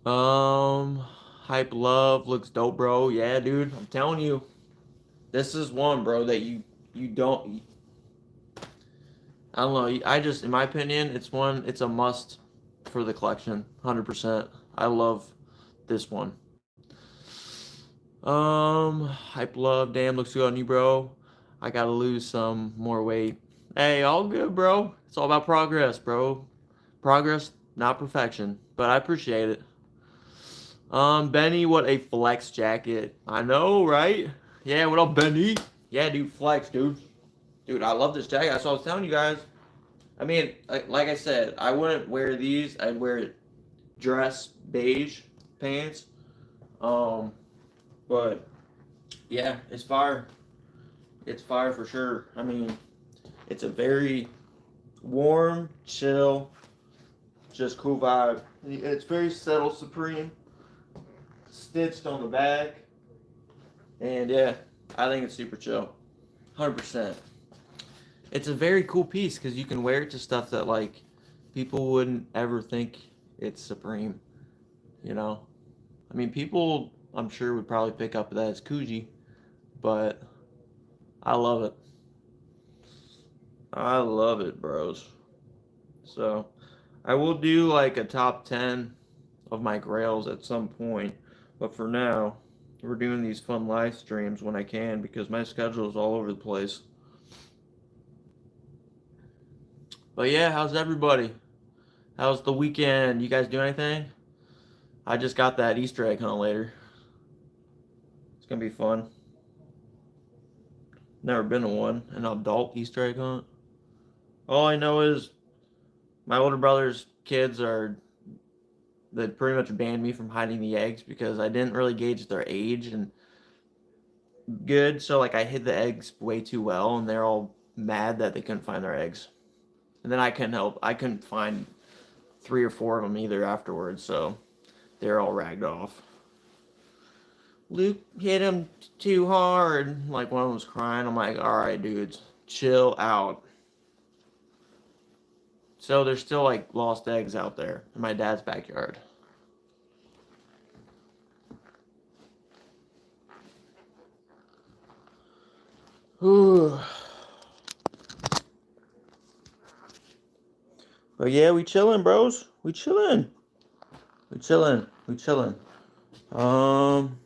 Hype Love looks dope, bro. Yeah, dude, I'm telling you. This is one, bro, that you don't. I don't know. I just, in my opinion, it's a must for the collection. 100%. I love this one. Hype Love, damn, looks good on you, bro. I gotta lose some more weight. Hey, all good, bro. It's all about progress, bro. Progress, not perfection, but I appreciate it. Benny, what a flex jacket. I know, right? Yeah, what up, Benny? Yeah, dude, flex, dude. Dude, I love this jacket. That's what I was telling you guys. I mean, like I said, I wouldn't wear these. I'd wear dress beige pants. But yeah, it's fire. It's fire for sure. I mean, it's a very warm, chill, just cool vibe. It's very subtle, Supreme, stitched on the back, and yeah, I think it's super chill, 100%. It's a very cool piece because you can wear it to stuff that like people wouldn't ever think it's Supreme. I mean, people I'm sure would probably pick up that as Coogee, but I love it. I love it, bros. So I will do like a top 10 of my grails at some point, but for now, we're doing these fun live streams when I can because my schedule is all over the place. But yeah, how's everybody? How's the weekend? You guys do anything? I just got that Easter egg hunt later. It's gonna be fun. Never been to one, an adult Easter egg hunt. All I know is my older brother's kids they pretty much banned me from hiding the eggs because I didn't really gauge their age and good. So like I hid the eggs way too well, and they're all mad that they couldn't find their eggs. And then I couldn't help. I couldn't find 3 or 4 of them either afterwards. So they're all ragged off. Luke hit him too hard. Like one of them was crying. I'm like, all right, dudes, chill out. So there's still like lost eggs out there in my dad's backyard. Ooh. But yeah, we chilling, bros. We chilling. We chilling. We chilling. I'm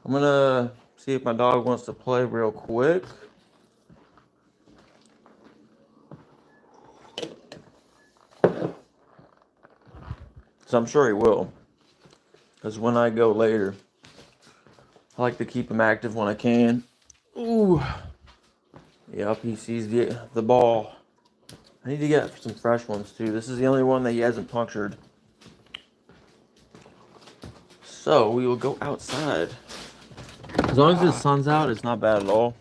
gonna see if my dog wants to play real quick. Because I'm sure he will. Because when I go later, I like to keep him active when I can. Ooh. Yep, he sees the ball. I need to get some fresh ones too. This is the only one that he hasn't punctured. So we will go outside. As long as the sun's out, it's not bad at all.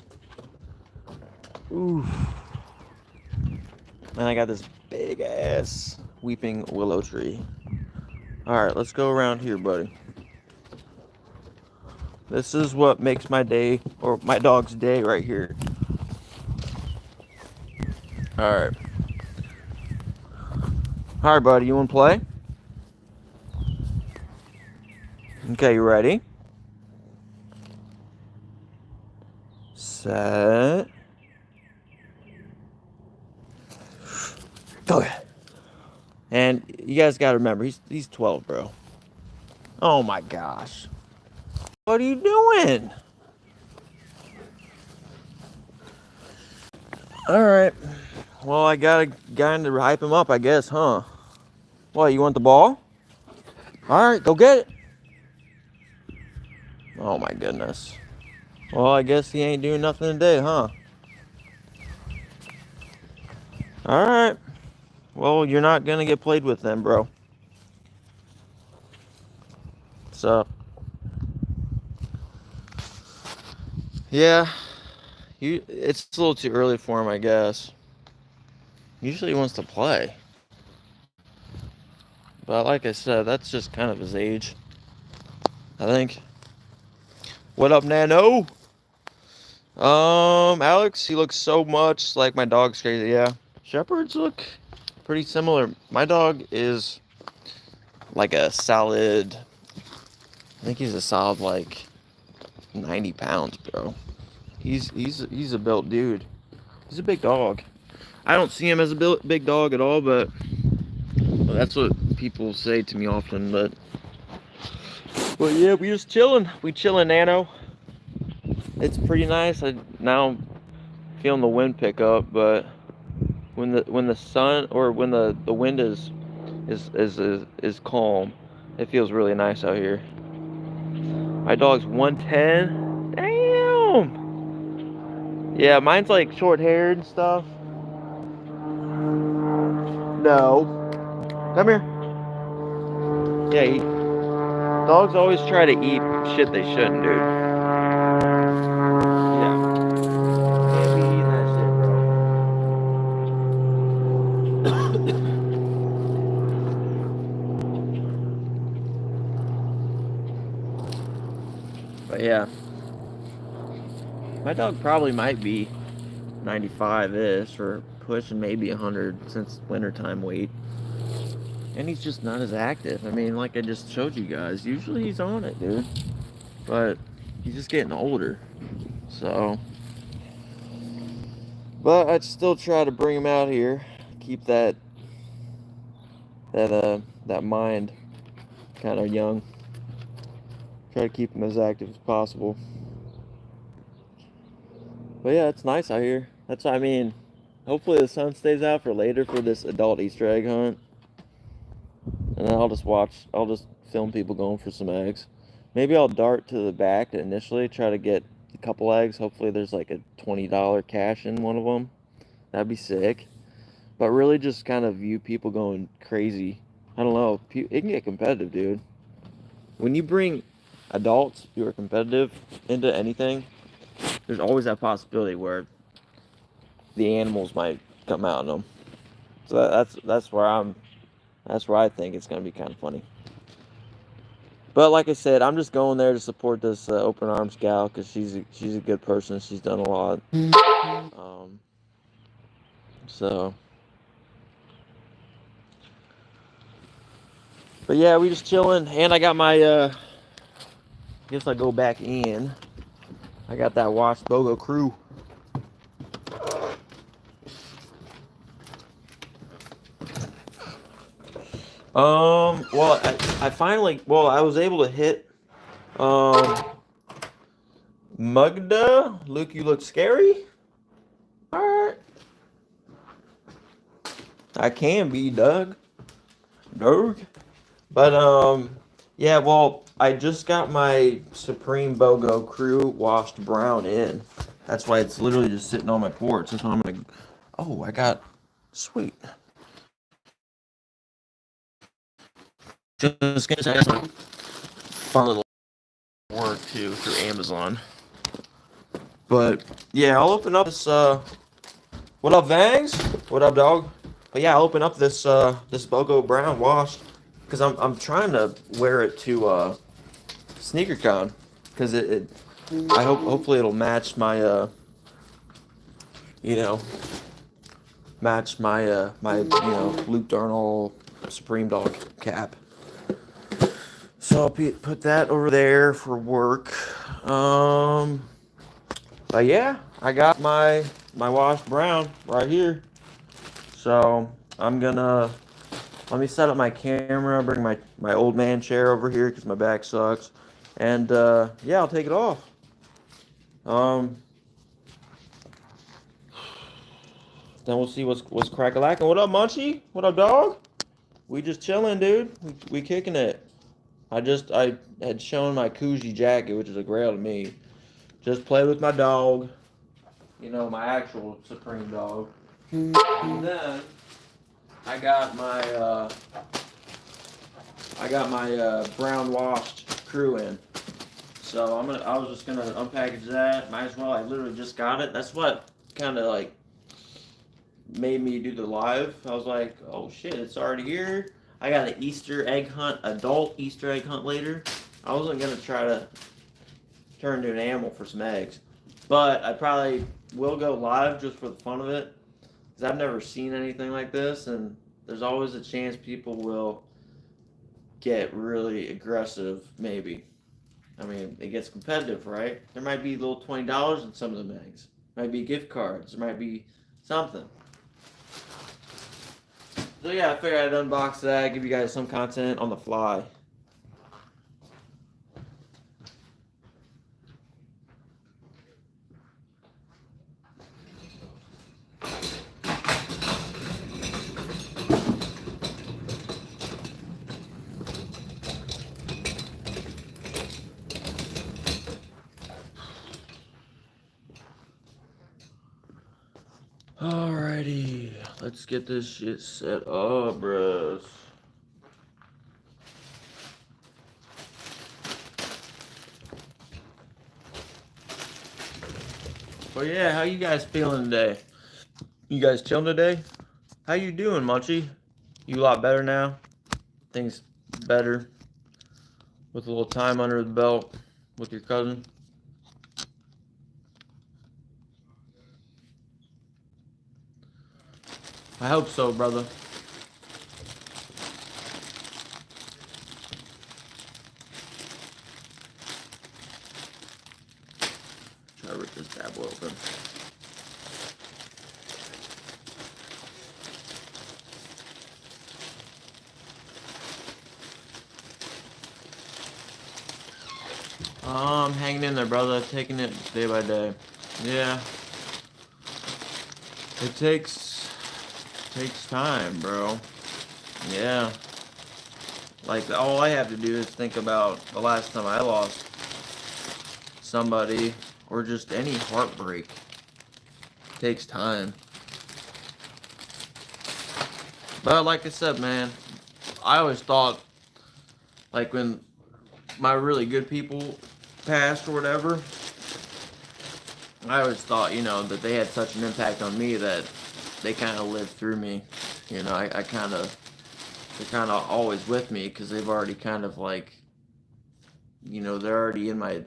Ooh. And I got this big ass weeping willow tree. Alright, let's go around here, buddy. This is what makes my day, or my dog's day right here. Alright. Alright, buddy, you want to play? Okay, you ready? Set. Go ahead. And you guys got to remember, he's 12, bro. Oh my gosh. What are you doing? Alright. Well, I got a guy to hype him up, I guess, huh? What, you want the ball? Alright, go get it. Oh my goodness. Well, I guess he ain't doing nothing today, huh? Alright. Well, you're not gonna get played with then, bro. So, yeah. It's a little too early for him, I guess. Usually he wants to play. But like I said, that's just kind of his age, I think. What up, Nano? Alex, he looks so much like my dog's crazy. Yeah, Shepherds look pretty similar. My dog is like a solid, I think he's a solid like 90 pounds, bro. He's a built dude. He's a big dog. I don't see him as a big dog at all, but well, that's what people say to me often. But yeah, we just chilling. We chilling, Nano. It's pretty nice. Now I'm feeling the wind pick up, but when the sun or when the wind is calm, it feels really nice out here. My dog's 110. Damn. Yeah, mine's like short-haired and stuff. No. Come here. Yeah, dogs always try to eat shit they shouldn't, dude. Yeah. Can't be eating that shit, bro. But yeah. My dog probably might be 95-ish or pushing maybe 100 since wintertime weight. And he's just not as active. I mean, like I just showed you guys, usually he's on it, dude. But he's just getting older. So, but I'd still try to bring him out here, keep that mind kind of young. Try to keep him as active as possible. But yeah, it's nice out here. That's what I mean. Hopefully the sun stays out for later for this adult Easter egg hunt. And then I'll just film people going for some eggs. Maybe I'll dart to the back initially, try to get a couple eggs. Hopefully there's like a $20 cash in one of them. That'd be sick. But really just kind of view people going crazy. I don't know. It can get competitive, dude. When you bring adults who are competitive into anything, there's always that possibility where the animals might come out in them. So that's where I think it's gonna be kind of funny. But like I said, I'm just going there to support this open arms gal because she's a good person. She's done a lot. So, but yeah, we just chilling, and I got my. Guess I go back in. I got that washed BOGO crew. Well, I finally, I was able to hit, Mugda. Luke, you look scary. Alright. I can be, Doug. But, yeah, well, I just got my Supreme BOGO crew washed brown in. That's why it's literally just sitting on my porch. That's why I'm gonna, oh, I got, sweet. Just gonna say some fun little work too through Amazon. But yeah, I'll open up this What up, Vangs? What up, dog? But yeah, I open up this Bogo Brown wash because I'm trying to wear it to SneakerCon because it I hopefully it'll match my you know my Luke Darnall Supreme Dog cap. So I'll put that over there for work. But yeah, I got my wash brown right here. So I'm gonna let me set up my camera, bring my old man chair over here because my back sucks, and yeah, I'll take it off. Um, then we'll see what's crack-a-lackin'. What up, Munchie? What up, dog? We just chilling, dude. We kicking it. I had shown my Kuji jacket, which is a grail to me. Just played with my dog, my actual Supreme dog. And then I got my brown washed crew in. So I was just gonna unpackage that. Might as well. I literally just got it. That's what kind of like made me do the live. I was like, oh shit, it's already here. I got an Easter egg hunt, adult Easter egg hunt later. I wasn't gonna try to turn into an animal for some eggs, but I probably will go live just for the fun of it, because I've never seen anything like this, and there's always a chance people will get really aggressive, maybe. I mean, it gets competitive, right? There might be little $20 in some of the eggs. Might be gift cards. There might be something. So yeah, I figured I'd unbox that, give you guys some content on the fly. Alrighty, let's get this shit set up, bros. But yeah, how you guys feeling today? You guys chilling today? How you doing, Munchie? You a lot better now? Things better? With a little time under the belt with your cousin? I hope so, brother. Try to rip this bad boy open. I'm hanging in there, brother. Taking it day by day. Yeah. It takes time, bro. Yeah. Like, all I have to do is think about the last time I lost somebody, or just any heartbreak. It takes time. But like I said, man, I always thought, like, when my really good people passed or whatever, I always thought, that they had such an impact on me that they kind of lived through me. I kind of, they're kind of always with me because they've already kind of like, they're already in my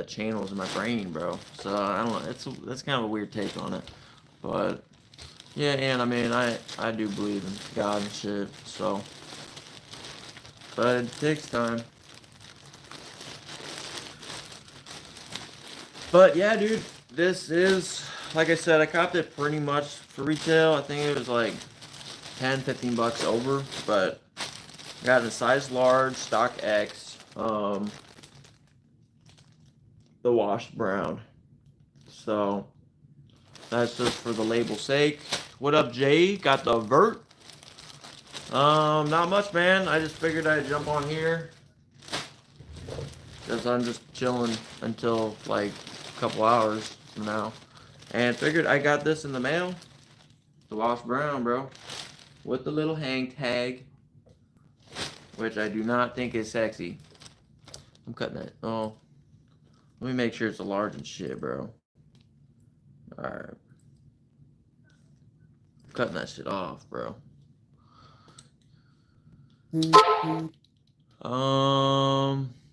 channels in my brain, bro. So I don't know. That's kind of a weird take on it, but yeah, and I mean, I do believe in God and shit. So, but it takes time. But yeah, dude, this is, like I said, I copped it pretty much for retail. I think it was like 10, 15 bucks over, but got a size large, stock X, the washed brown. So that's just for the label's sake. What up, Jay? Got the vert. Not much, man. I just figured I'd jump on here because I'm just chilling until like a couple hours from now, and figured I got this in the mail. The washed brown, bro, with the little hang tag, which I do not think is sexy. I'm cutting it. Oh, let me make sure it's a large and shit, bro. Alright. Cutting that shit off, bro.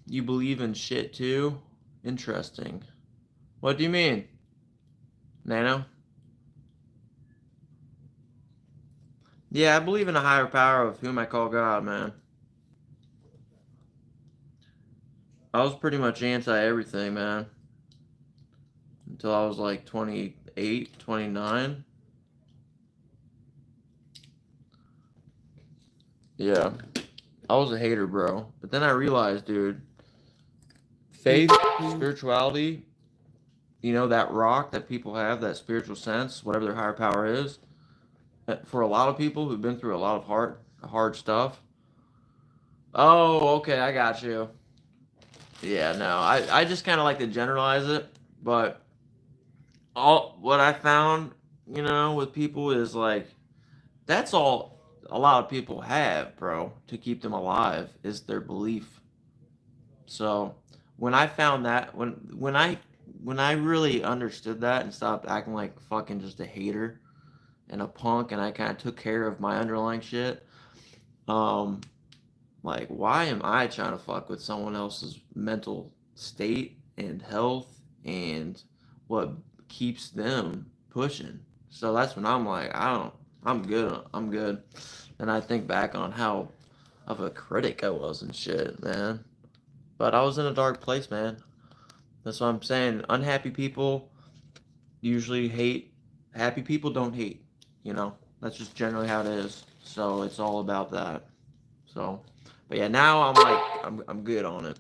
You believe in shit too? Interesting. What do you mean? Nano? Yeah, I believe in a higher power of whom I call God, man. I was pretty much anti everything, man. Until I was like 28, 29. Yeah. I was a hater, bro. But then I realized, dude, faith, spirituality, that rock that people have, that spiritual sense, whatever their higher power is, for a lot of people who've been through a lot of hard stuff. Oh, okay, I got you. Yeah, no, I just kind of like to generalize it, but all what I found, with people is like that's all a lot of people have, bro, to keep them alive is their belief. So when I found that, when I really understood that and stopped acting like fucking just a hater and a punk, and I kind of took care of my underlying shit, um, like why am I trying to fuck with someone else's mental state and health and what keeps them pushing? So that's when I'm like, I'm good. I'm good. And I think back on how of a critic I was and shit, man. But I was in a dark place, man. That's what I'm saying. Unhappy people usually hate. Happy people don't hate. That's just generally how it is. So it's all about that. So, but yeah, now I'm like, I'm good on it.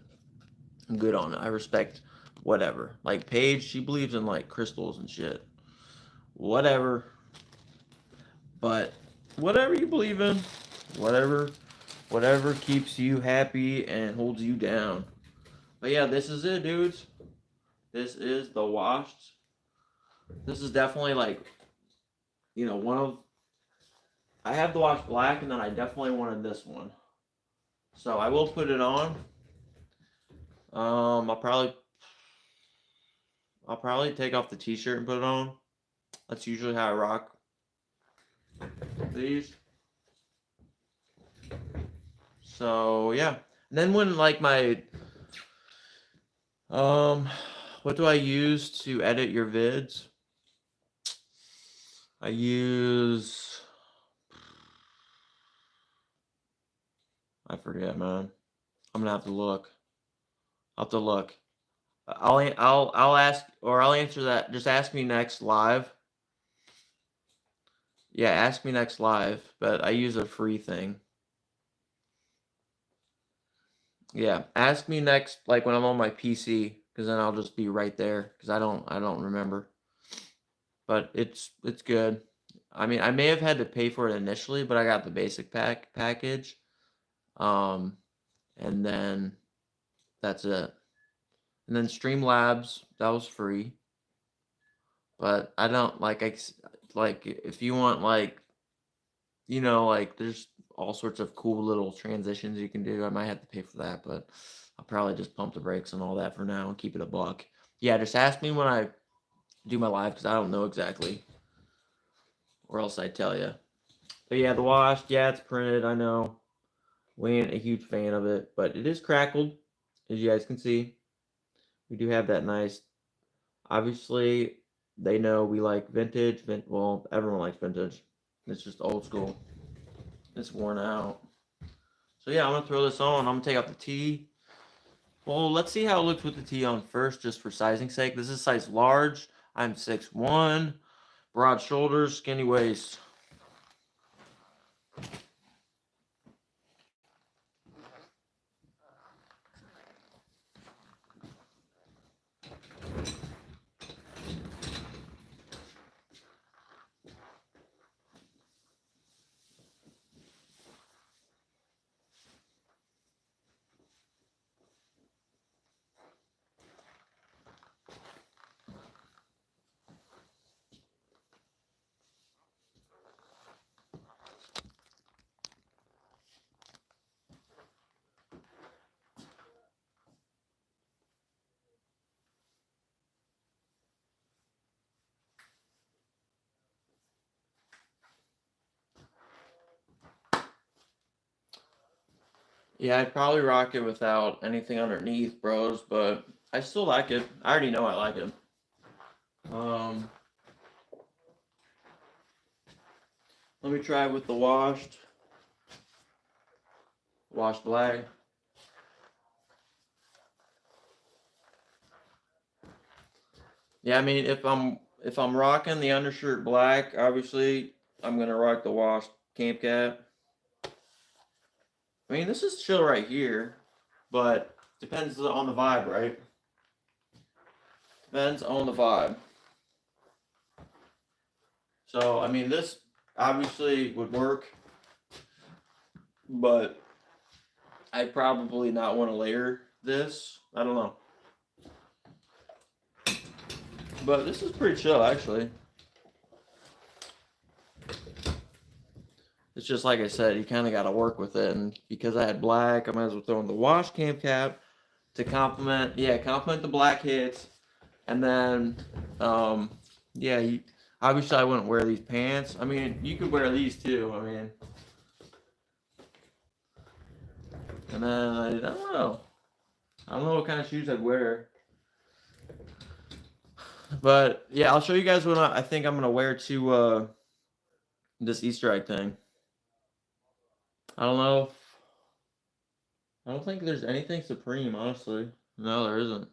I'm good on it. I respect whatever. Like Paige, she believes in like crystals and shit. Whatever. But whatever you believe in, whatever, whatever keeps you happy and holds you down. But yeah, this is it, dudes. This is the washed. This is definitely like, one of. I have the washed black, and then I definitely wanted this one. So I will put it on. I'll probably take off the t-shirt and put it on. That's usually how I rock these. So yeah. And then when like my what do I use to edit your vids? I forget, man. I'm gonna have to look. I'll have to look. I'll ask, or I'll answer that. Just ask me next live. Yeah, ask me next live. But I use a free thing. Yeah, ask me next, like when I'm on my PC, because then I'll just be right there. Because I don't remember. But it's good. I mean, I may have had to pay for it initially, but I got the basic package. And then that's it. And then Streamlabs, that was free. But I don't like if you want like there's all sorts of cool little transitions you can do. I might have to pay for that, but I'll probably just pump the brakes on all that for now and keep it a buck. Yeah, just ask me when I do my live because I don't know exactly, or else I'd tell you. But yeah, the wash, yeah, it's printed. I know. We ain't a huge fan of it, but it is crackled, as you guys can see. We do have that nice. Obviously, they know we like vintage. Well, everyone likes vintage. It's just old school. It's worn out. So yeah, I'm gonna throw this on. I'm gonna take out the tee. Well, let's see how it looks with the tee on first, just for sizing sake. This is size large. I'm 6'1", broad shoulders, skinny waist. Yeah, I'd probably rock it without anything underneath, bros, but I still like it. I already know I like it. Um, Let me try it with the washed black. Yeah, I mean, if I'm rocking the undershirt black, obviously I'm gonna rock the washed camp cap. I mean, this is chill right here, but depends on the vibe, right? Depends on the vibe. So, I mean, this obviously would work, but I probably not want to layer this. I don't know. But this is pretty chill, actually. It's just like I said, you kind of got to work with it. And because I had black, I might as well throw in the wash cam cap to complement the black hits. And then, um, yeah, obviously I wouldn't wear these pants. I mean, you could wear these too. I mean, and then I don't know. I don't know what kind of shoes I'd wear. But yeah, I'll show you guys what I think I'm gonna wear to this Easter egg thing. I don't know. I don't think there's anything Supreme, honestly. No, there isn't.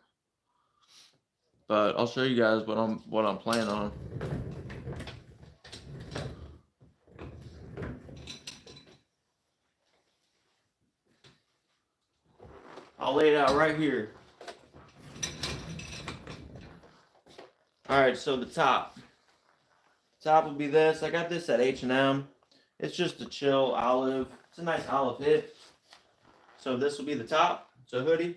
But I'll show you guys what I'm planning on. I'll lay it out right here. All right, so the top will be this. I got this at H&M. It's just a chill olive. It's a nice olive hit. So this will be the top. It's a hoodie.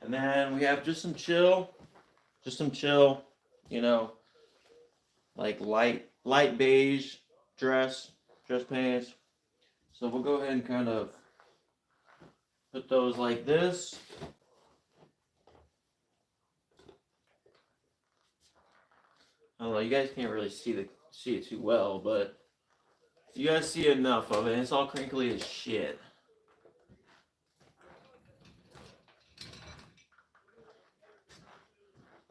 And then we have just some chill, you know, like light beige dress pants. So we'll go ahead and kind of put those like this. I don't know, you guys can't really see it too well, but you guys see enough of it. It's all crinkly as shit.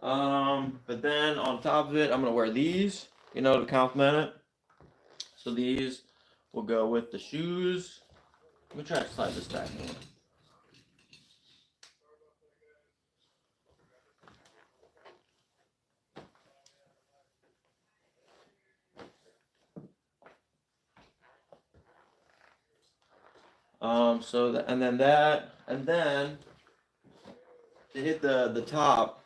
But then on top of it, I'm gonna wear these, to complement it. So these will go with the shoes. Let me try to slide this back in. And then to hit the top.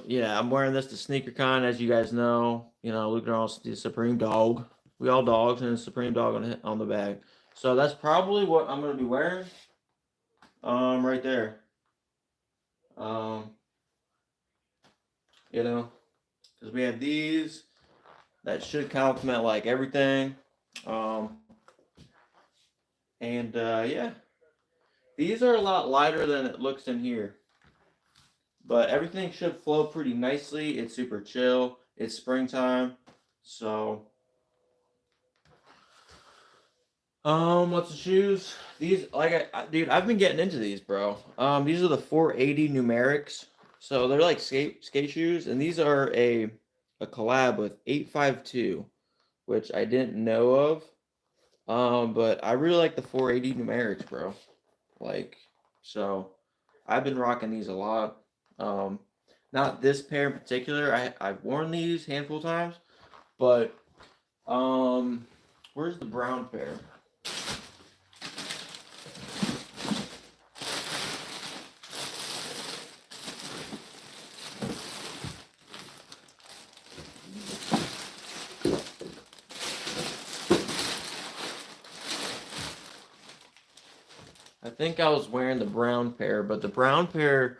Yeah, I'm wearing this to SneakerCon, as you guys know. Luke Darnall's the Supreme Dog. We all dogs, and a Supreme Dog on the back. So that's probably what I'm gonna be wearing. Right there. Um, because we have these that should complement like everything. Um, and yeah, these are a lot lighter than it looks in here. But everything should flow pretty nicely. It's super chill. It's springtime. So, what's the shoes? These, dude, I've been getting into these, bro. These are the 480 numerics. So they're like skate shoes, and these are a collab with 852, which I didn't know of. But I really like the 480 numerics, bro. So I've been rocking these a lot. Not this pair in particular. I've worn these handful of times, but where's the brown pair? I think I was wearing the brown pair, but the brown pair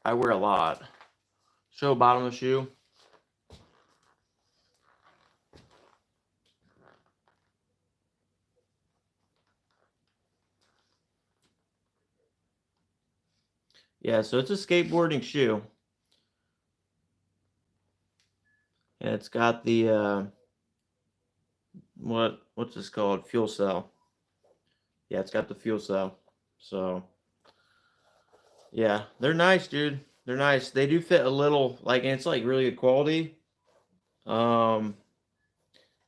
I wear a lot. Show bottom of the shoe. Yeah, so it's a skateboarding shoe. and it's got the what's this called? Fuel cell. Yeah, it's got the fuel cell. So yeah, they're nice, dude. They're nice. They do fit a little, like, and it's like really good quality. Um,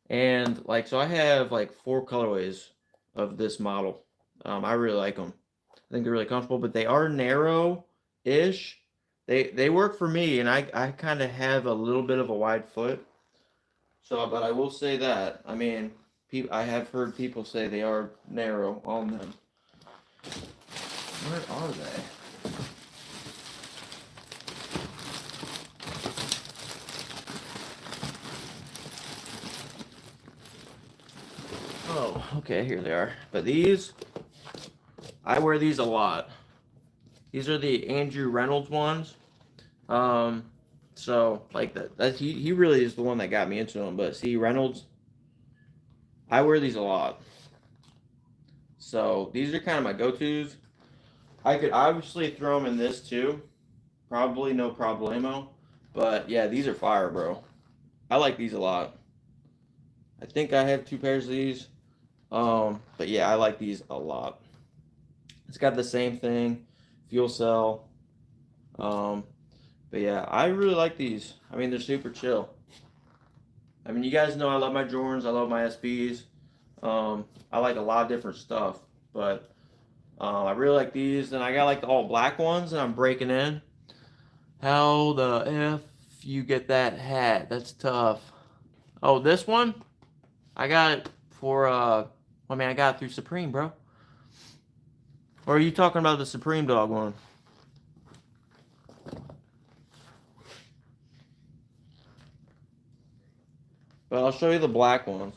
and like, so I have like 4 colorways of this model. I really like them. I think they're really comfortable, but they are narrow-ish. They work for me, and I kind of have a little bit of a wide foot. So, but I will say that. I mean, I have heard people say they are narrow on them. Where are they? Oh, okay, here they are. But these, I wear these a lot. These are the Andrew Reynolds ones. Um, so like that's he really is the one that got me into them. But see, Reynolds, I wear these a lot. So these are kind of my go-tos. I could obviously throw them in this too. Probably no problemo. But yeah, these are fire, bro. I like these a lot. I think I have 2 pairs of these. But yeah, I like these a lot. It's got the same thing, fuel cell. Um, but yeah, I really like these. I mean, they're super chill. I mean, you guys know I love my Jordans. I love my SBs. I like a lot of different stuff, but I really like these. And I got like the all black ones, and I'm breaking in. How the F you get that hat? That's tough. Oh, this one? I got it for, I mean, I got it through Supreme, bro. Or are you talking about the Supreme Dog one? But I'll show you the black ones.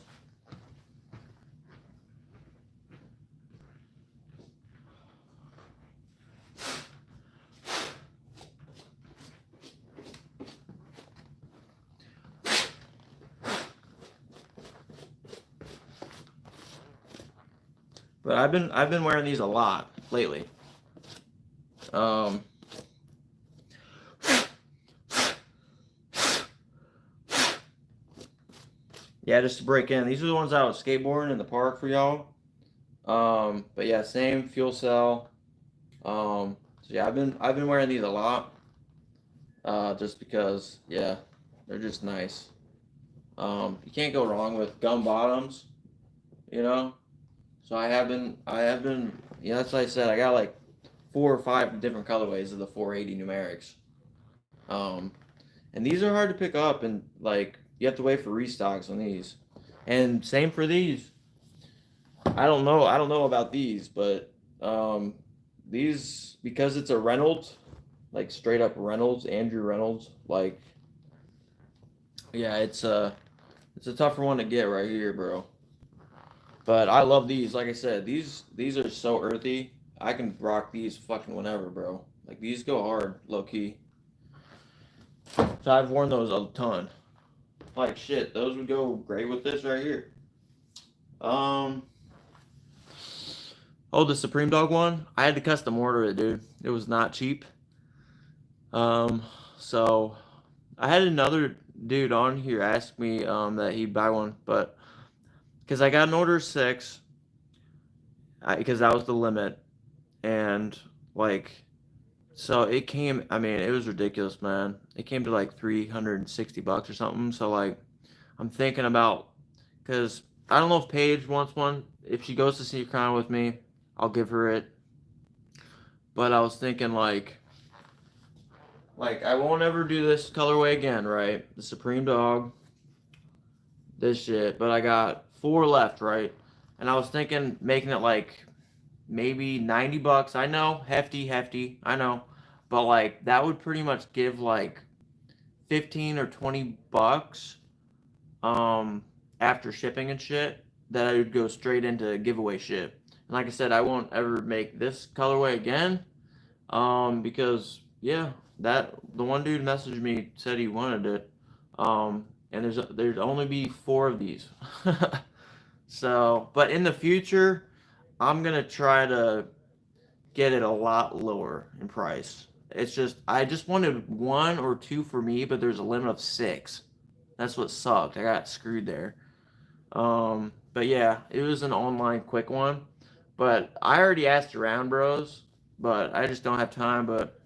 But I've been wearing these a lot lately. Um, yeah, just to break in. These are the ones I was skateboarding in the park for y'all. But yeah, same fuel cell. So yeah, I've been wearing these a lot. Just because, yeah, they're just nice. You can't go wrong with gum bottoms, you know. So I have been, yeah, that's like I said. I got like 4 or 5 different colorways of the 480 numerics. Um, and these are hard to pick up, and like you have to wait for restocks on these. And same for these. I don't know about these, but these, because it's a Reynolds, like straight up Reynolds, Andrew Reynolds. Like, yeah, it's a tougher one to get right here, bro. But I love these. Like I said, these are so earthy. I can rock these fucking whenever, bro. Like these go hard, low key. So I've worn those a ton. Like shit, those would go great with this right here. Um, oh, the Supreme Dog one. I had to custom order it, dude. It was not cheap. Um, so I had another dude on here ask me that he'd buy one, but because I got an order of 6, because that was the limit, and like, so it came. I mean, it was ridiculous, man. It came to like $360 or something. So like, I'm thinking about, because I don't know if Paige wants one. If she goes to see Crown with me, I'll give her it. But I was thinking like I won't ever do this colorway again, right? The Supreme Dog, this shit. But I got 4 left, right? And I was thinking making it like maybe $90. I know, hefty. I know, but like that would pretty much give like 15 or $20 um after shipping and shit, that I would go straight into giveaway shit. And like I said, I won't ever make this colorway again. Because yeah, that the one dude messaged me, said he wanted it. And there'd only be 4 of these. So, but in the future, I'm gonna try to get it a lot lower in price. It's just I just wanted 1 or 2 for me, but there's a limit of 6. That's what sucked. I got screwed there. But yeah, it was an online quick one. But I already asked around, bros. But I just don't have time. But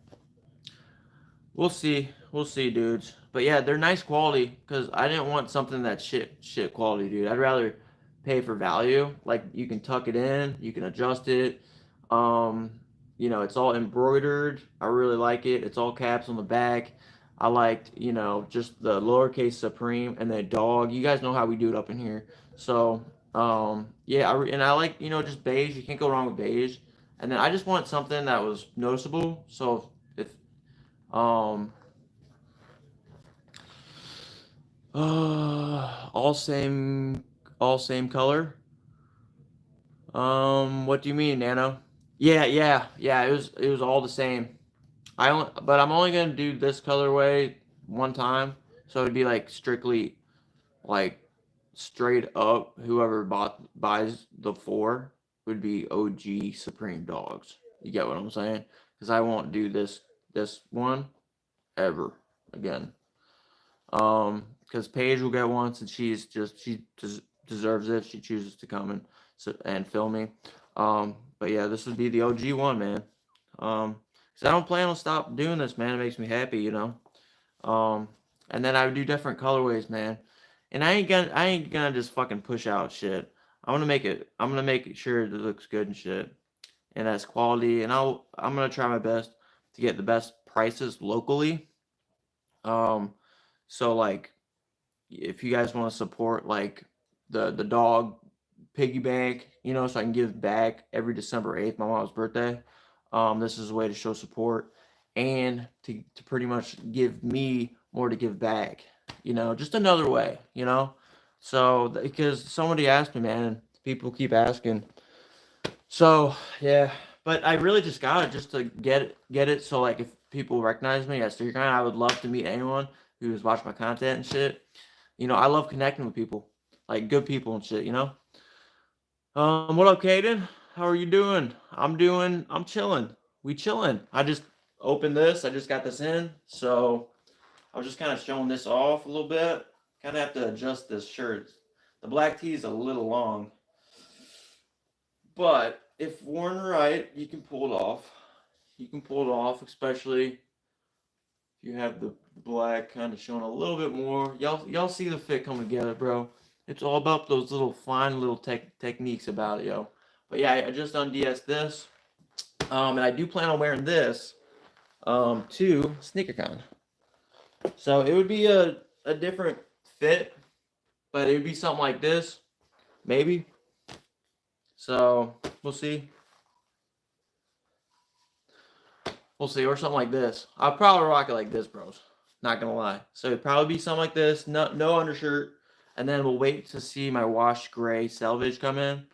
we'll see, dudes. But yeah, they're nice quality because I didn't want something that's shit quality, dude. I'd rather pay for value. Like you can tuck it in, you can adjust it. Um, it's all embroidered. I really like it. It's all caps on the back. I liked, just the lowercase supreme and the dog. You guys know how we do it up in here. So, yeah, and I like, just beige. You can't go wrong with beige. And then I just want something that was noticeable. So if um, all same, all same color. What do you mean, Nano? Yeah. It was all the same. But I'm only gonna do this colorway one time, so it'd be like strictly like straight up. Whoever buys the four would be OG Supreme Dogs. You get what I'm saying? Because I won't do this one ever again. Because Paige will get one since she deserves it. She chooses to come and film me. But yeah, this would be the OG one, man. Because I don't plan on stop doing this, man. It makes me happy, and then I would do different colorways, man. And I ain't gonna just fucking push out shit. I'm gonna make it sure it looks good and shit, and that's quality. And I'm gonna try my best to get the best prices locally. Um, so like if you guys want to support like the dog piggy bank, so I can give back every December 8th, my mom's birthday. This is a way to show support and to pretty much give me more to give back, just another way, So because somebody asked me, man, and people keep asking. So yeah, but I really just got it just to get it. So like if people recognize me as Street Grind, I would love to meet anyone who's watched my content and shit. I love connecting with people, like good people and shit. What up, Caden? How are you doing? I'm chilling. We chilling. I just opened this. I just got this in, so I was just kind of showing this off a little bit. Kind of have to adjust this shirt. The black tee is a little long, but if worn right, you can pull it off. You can pull it off, especially if you have the black kind of showing a little bit more. Y'all see the fit coming together, bro. It's all about those little fine little techniques about it, yo. But yeah, I just unds this, and I do plan on wearing this, to SneakerCon. So it would be a different fit, but it would be something like this, maybe. So we'll see. We'll see, or something like this. I'll probably rock it like this, bros. Not gonna lie. So it'd probably be something like this, no undershirt, and then we'll wait to see my washed gray selvage come in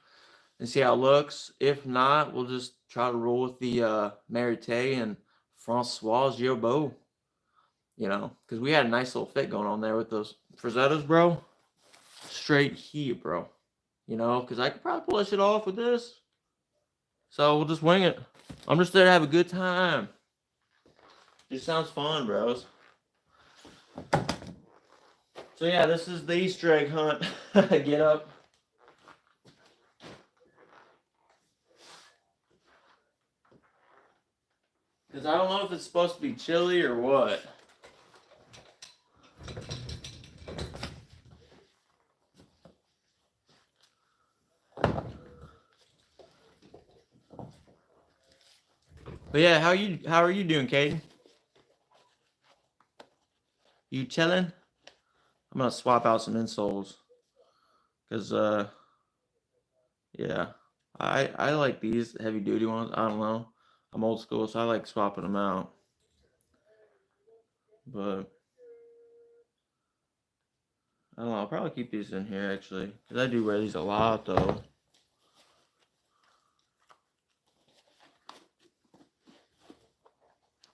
and see how it looks. If not, we'll just try to roll with the Merite and Francois Giobeau. Because we had a nice little fit going on there with those Frazzettas, bro. Straight heat, bro. Because I could probably pull that shit off with this. So we'll just wing it. I'm just there to have a good time. Just sounds fun, bros. So yeah, this is the Easter egg hunt. Get up. Because I don't know if it's supposed to be chilly or what. But yeah, how are you doing, Caden? You chilling? I'm gonna swap out some insoles. Cause yeah. I like these heavy duty ones. I don't know. I'm old school, so I like swapping them out. But I don't know. I'll probably keep these in here actually, because I do wear these a lot though.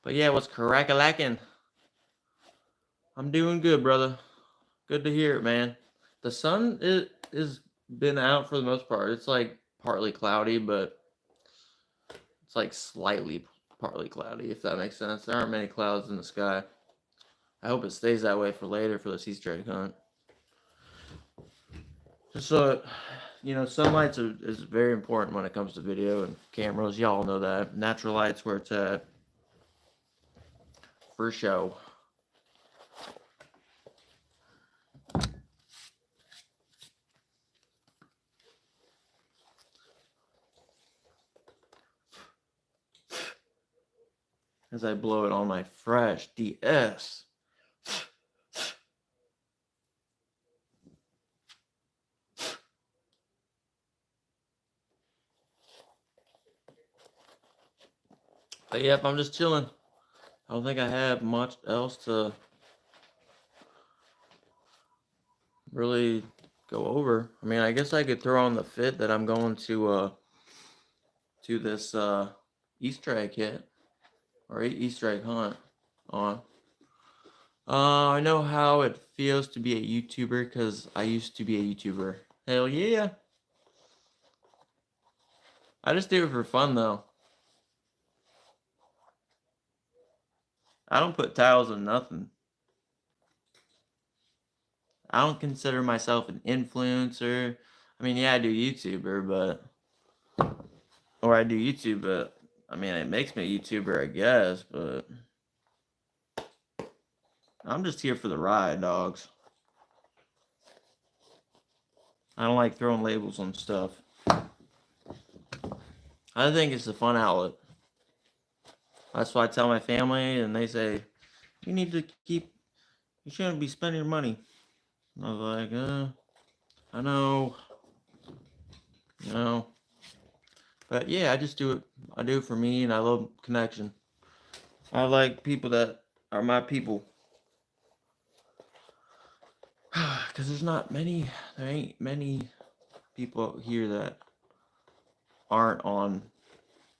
But yeah, what's crack-a-lackin'? I'm doing good, brother. Good to hear it, man. The sun is been out for the most part. It's like partly cloudy, but it's like slightly partly cloudy, if that makes sense. There aren't many clouds in the sky. I hope it stays that way for later for this Easter egg hunt. So, sunlight is very important when it comes to video and cameras. Y'all know that. Natural light's where it's at. For show. As I blow it on my fresh DS. But yep, I'm just chilling. I don't think I have much else to really go over. I mean, I guess I could throw on the fit that I'm going to this Easter egg hit or Easter egg hunt on. I know how it feels to be a YouTuber because I used to be a YouTuber. Hell yeah! I just do it for fun though. I don't put titles in nothing. I don't consider myself an influencer. I mean, yeah, I do YouTuber, or I do YouTube, but I mean, it makes me a YouTuber, I guess, but I'm just here for the ride, dogs. I don't like throwing labels on stuff. I think it's a fun outlet. That's why I tell my family, and they say, you shouldn't be spending your money. And I was like, I know. But yeah, I just do it. I do it for me, and I love connection. I like people that are my people. Because there ain't many people here that aren't on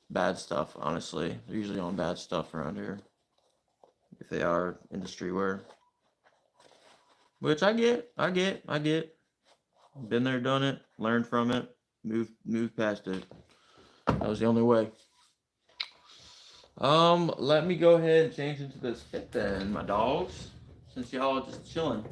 bad stuff, honestly. They're usually on bad stuff around here. If they are industry wear. Which I get. Been there, done it, learned from it, moved past it. That was the only way. Let me go ahead and change into this fit then, my dogs. Since y'all just chilling.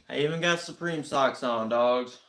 I even got Supreme socks on, dogs.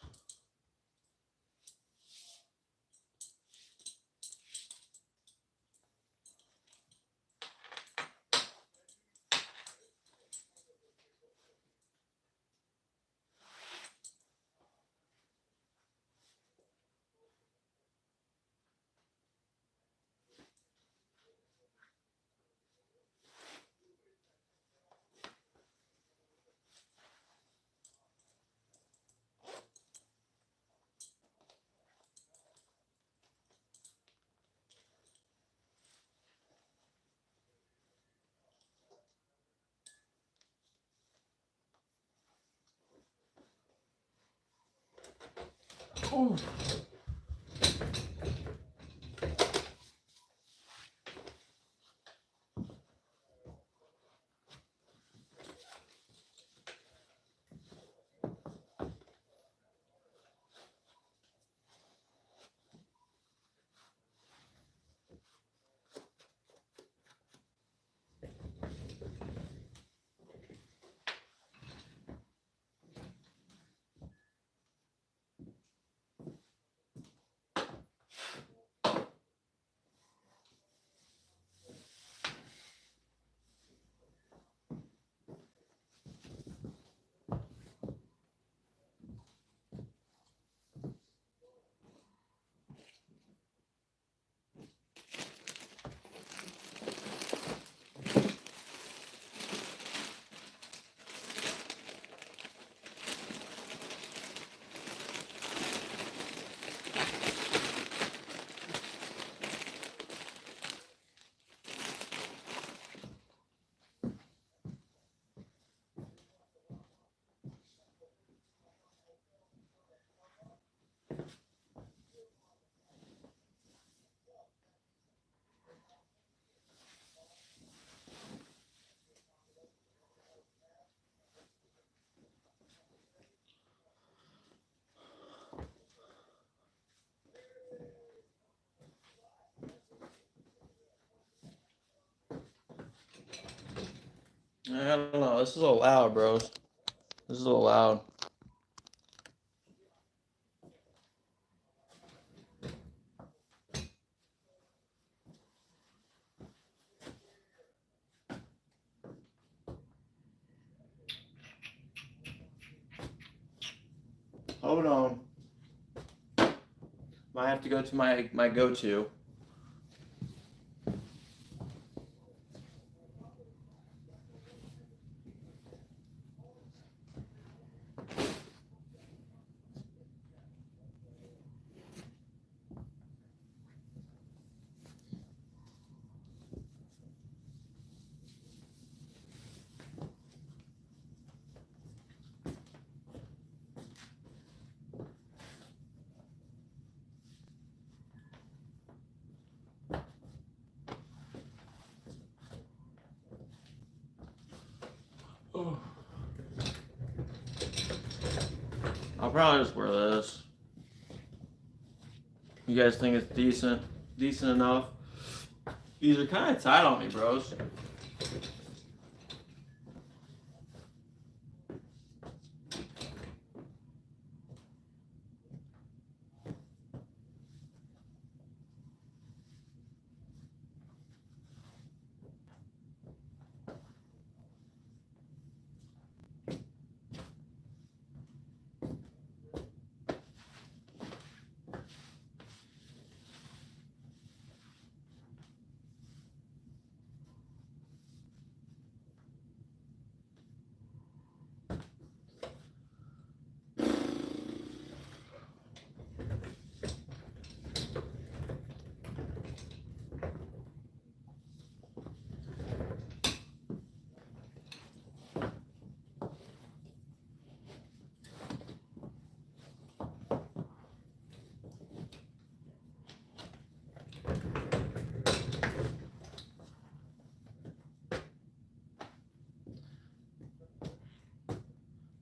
Oh. I don't know. This is a little loud, bros. This is a little loud. Hold on. Might have to go to my go-to. I'll probably just wear this. You guys think it's decent? Decent enough? These are kind of tight on me, bros.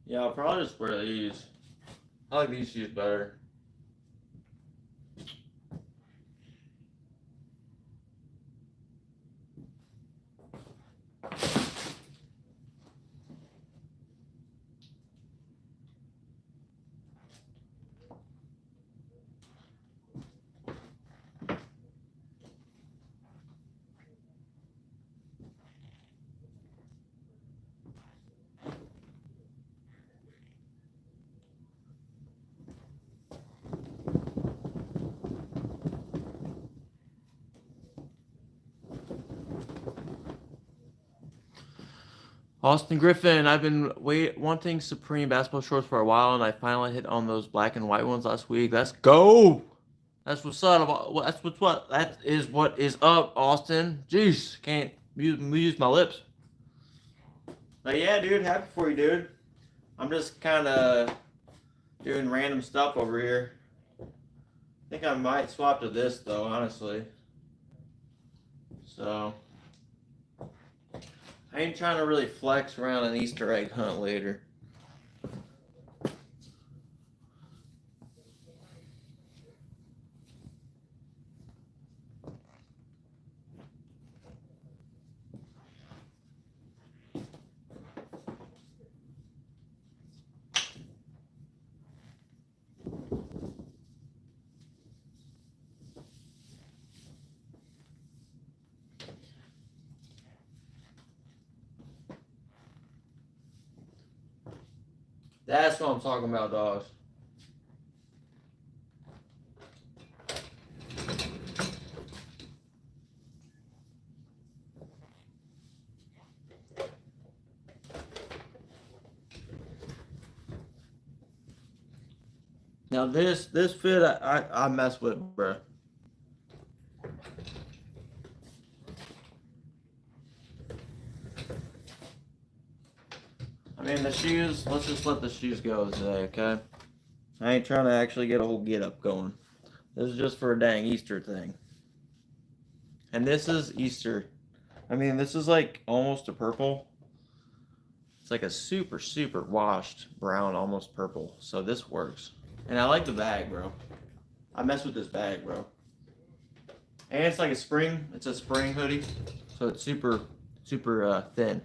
Yeah, I'll probably just wear these. I like these shoes better. Austin Griffin, I've been wanting Supreme basketball shorts for a while, and I finally hit on those black and white ones last week. Let's go! That's what's up. That is what is up, Austin. Jeez, can't use my lips. But yeah, dude, happy for you, dude. I'm just kind of doing random stuff over here. I think I might swap to this though, honestly. So I ain't trying to really flex around an Easter egg hunt later. That's what I'm talking about, dogs. Now this fit I mess with, bro. I mean the shoes. Let's just let the shoes go today, okay? I ain't trying to actually get a whole get up going. This is just for a dang Easter thing. And this is Easter. I mean, this is like almost a purple. It's like a super, super washed brown, almost purple. So this works. And I like the bag, bro. I mess with this bag, bro. And it's like a spring. It's a spring hoodie. So it's super, super thin.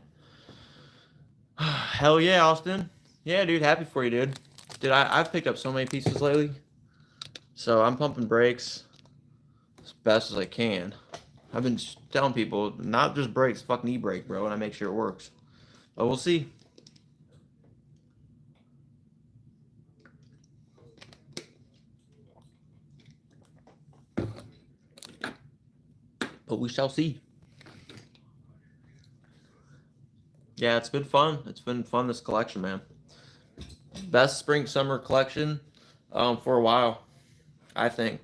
Hell yeah, Austin. Yeah, dude, happy for you, dude. Dude, I've picked up so many pieces lately. So I'm pumping brakes as best as I can. I've been telling people, not just brakes, fucking e-brake, bro, and I make sure it works. But we'll see. But we shall see. Yeah, it's been fun. It's been fun, this collection, man. Best spring summer collection for a while, I think.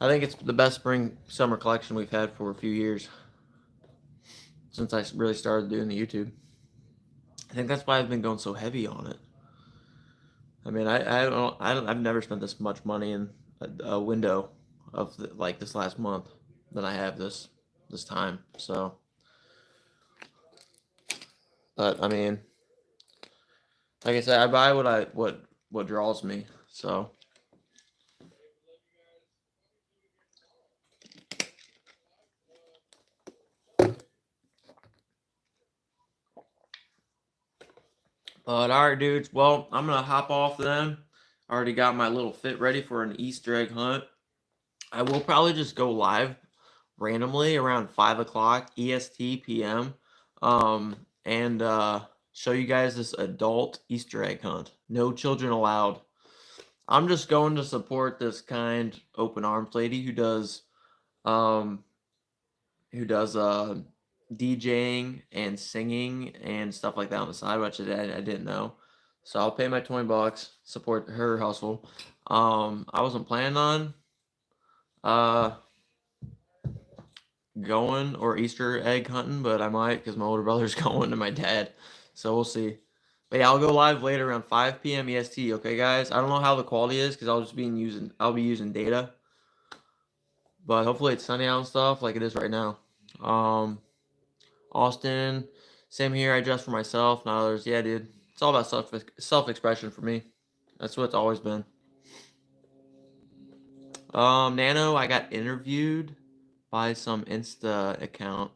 I think it's the best spring summer collection we've had for a few years since I really started doing the YouTube. I think that's why I've been going so heavy on it. I mean, I've never spent this much money in a window of like this last month than I have this time. So, but I mean, like I said, I buy what draws me. So, but all right, dudes. Well, I'm gonna hop off then. I already got my little fit ready for an Easter egg hunt. I will probably just go live randomly around 5 o'clock EST PM, and show you guys this adult Easter egg hunt. No children allowed. I'm just going to support this kind open arms lady who does um DJing and singing and stuff like that on the side, which I didn't know. So I'll pay my $20, support her hustle. I wasn't planning on going or Easter egg hunting, but I might because my older brother's going and my dad. So we'll see. But yeah, I'll go live later around 5 p.m. EST. Okay, guys. I don't know how the quality is because I'll be using data. But hopefully it's sunny out and stuff like it is right now. Austin, same here. I dress for myself, not others. Yeah, dude. It's all about self-expression for me. That's what it's always been. Nano, I got interviewed by some Insta account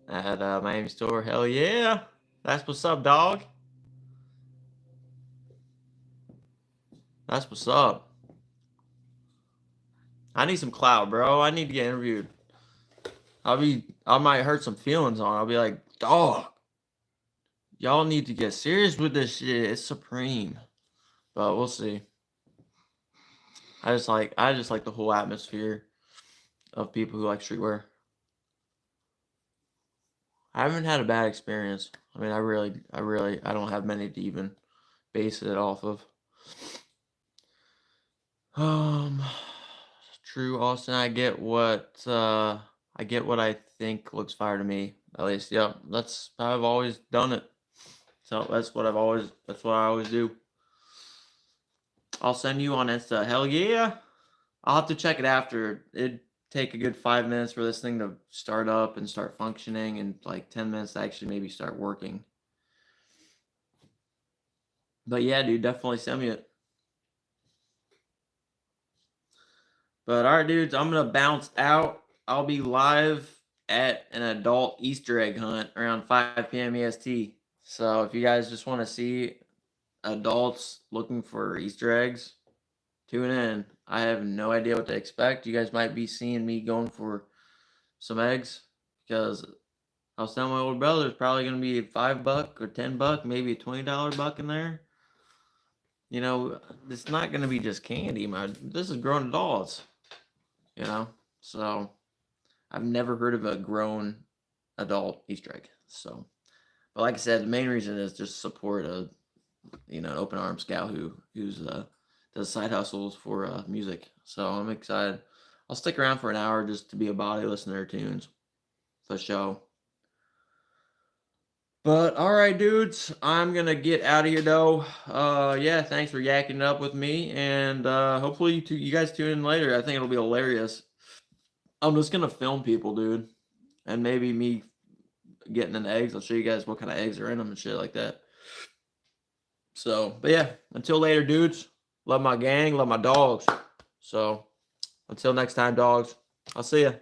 at Miami store. Hell yeah. That's what's up, dog. That's what's up. I need some clout, bro. I need to get interviewed. I might hurt some feelings on. I'll be like, dog, y'all need to get serious with this shit. It's supreme. But we'll see. I just like the whole atmosphere of people who like streetwear. I haven't had a bad experience. I mean, I don't have many to even base it off of. True, Austin. I get what I think looks fire to me. At least, yeah. That's how I've always done it. So that's what I always do. I'll send you on Insta. Hell yeah. I'll have to check it after. It'd take a good 5 minutes for this thing to start up and start functioning, and like 10 minutes to actually maybe start working. But yeah, dude, definitely send me it. But all right, dudes, I'm gonna bounce out. I'll be live at an adult Easter egg hunt around 5 p.m. EST. So if you guys just want to see adults looking for Easter eggs, tune in. I have no idea what to expect. You guys might be seeing me going for some eggs because I was telling my older brother it's probably going to be $5 or $10, maybe a $20 buck in there. You know, it's not going to be just candy. This is grown adults. You know, so I've never heard of a grown adult Easter egg. So, but like I said, the main reason is just support an open arms gal who's does side hustles for music. So I'm excited. I'll stick around for an hour just to be a body, listen to her tunes for show. But all right, dudes, I'm gonna get out of here though. Yeah, thanks for yakking up with me, and hopefully you guys tune in later. I think it'll be hilarious. I'm just gonna film people, dude, and maybe me getting in eggs. I'll show you guys what kind of eggs are in them and shit like that. So, but yeah, until later, dudes. Love my gang, love my dogs. So, until next time, dogs. I'll see ya.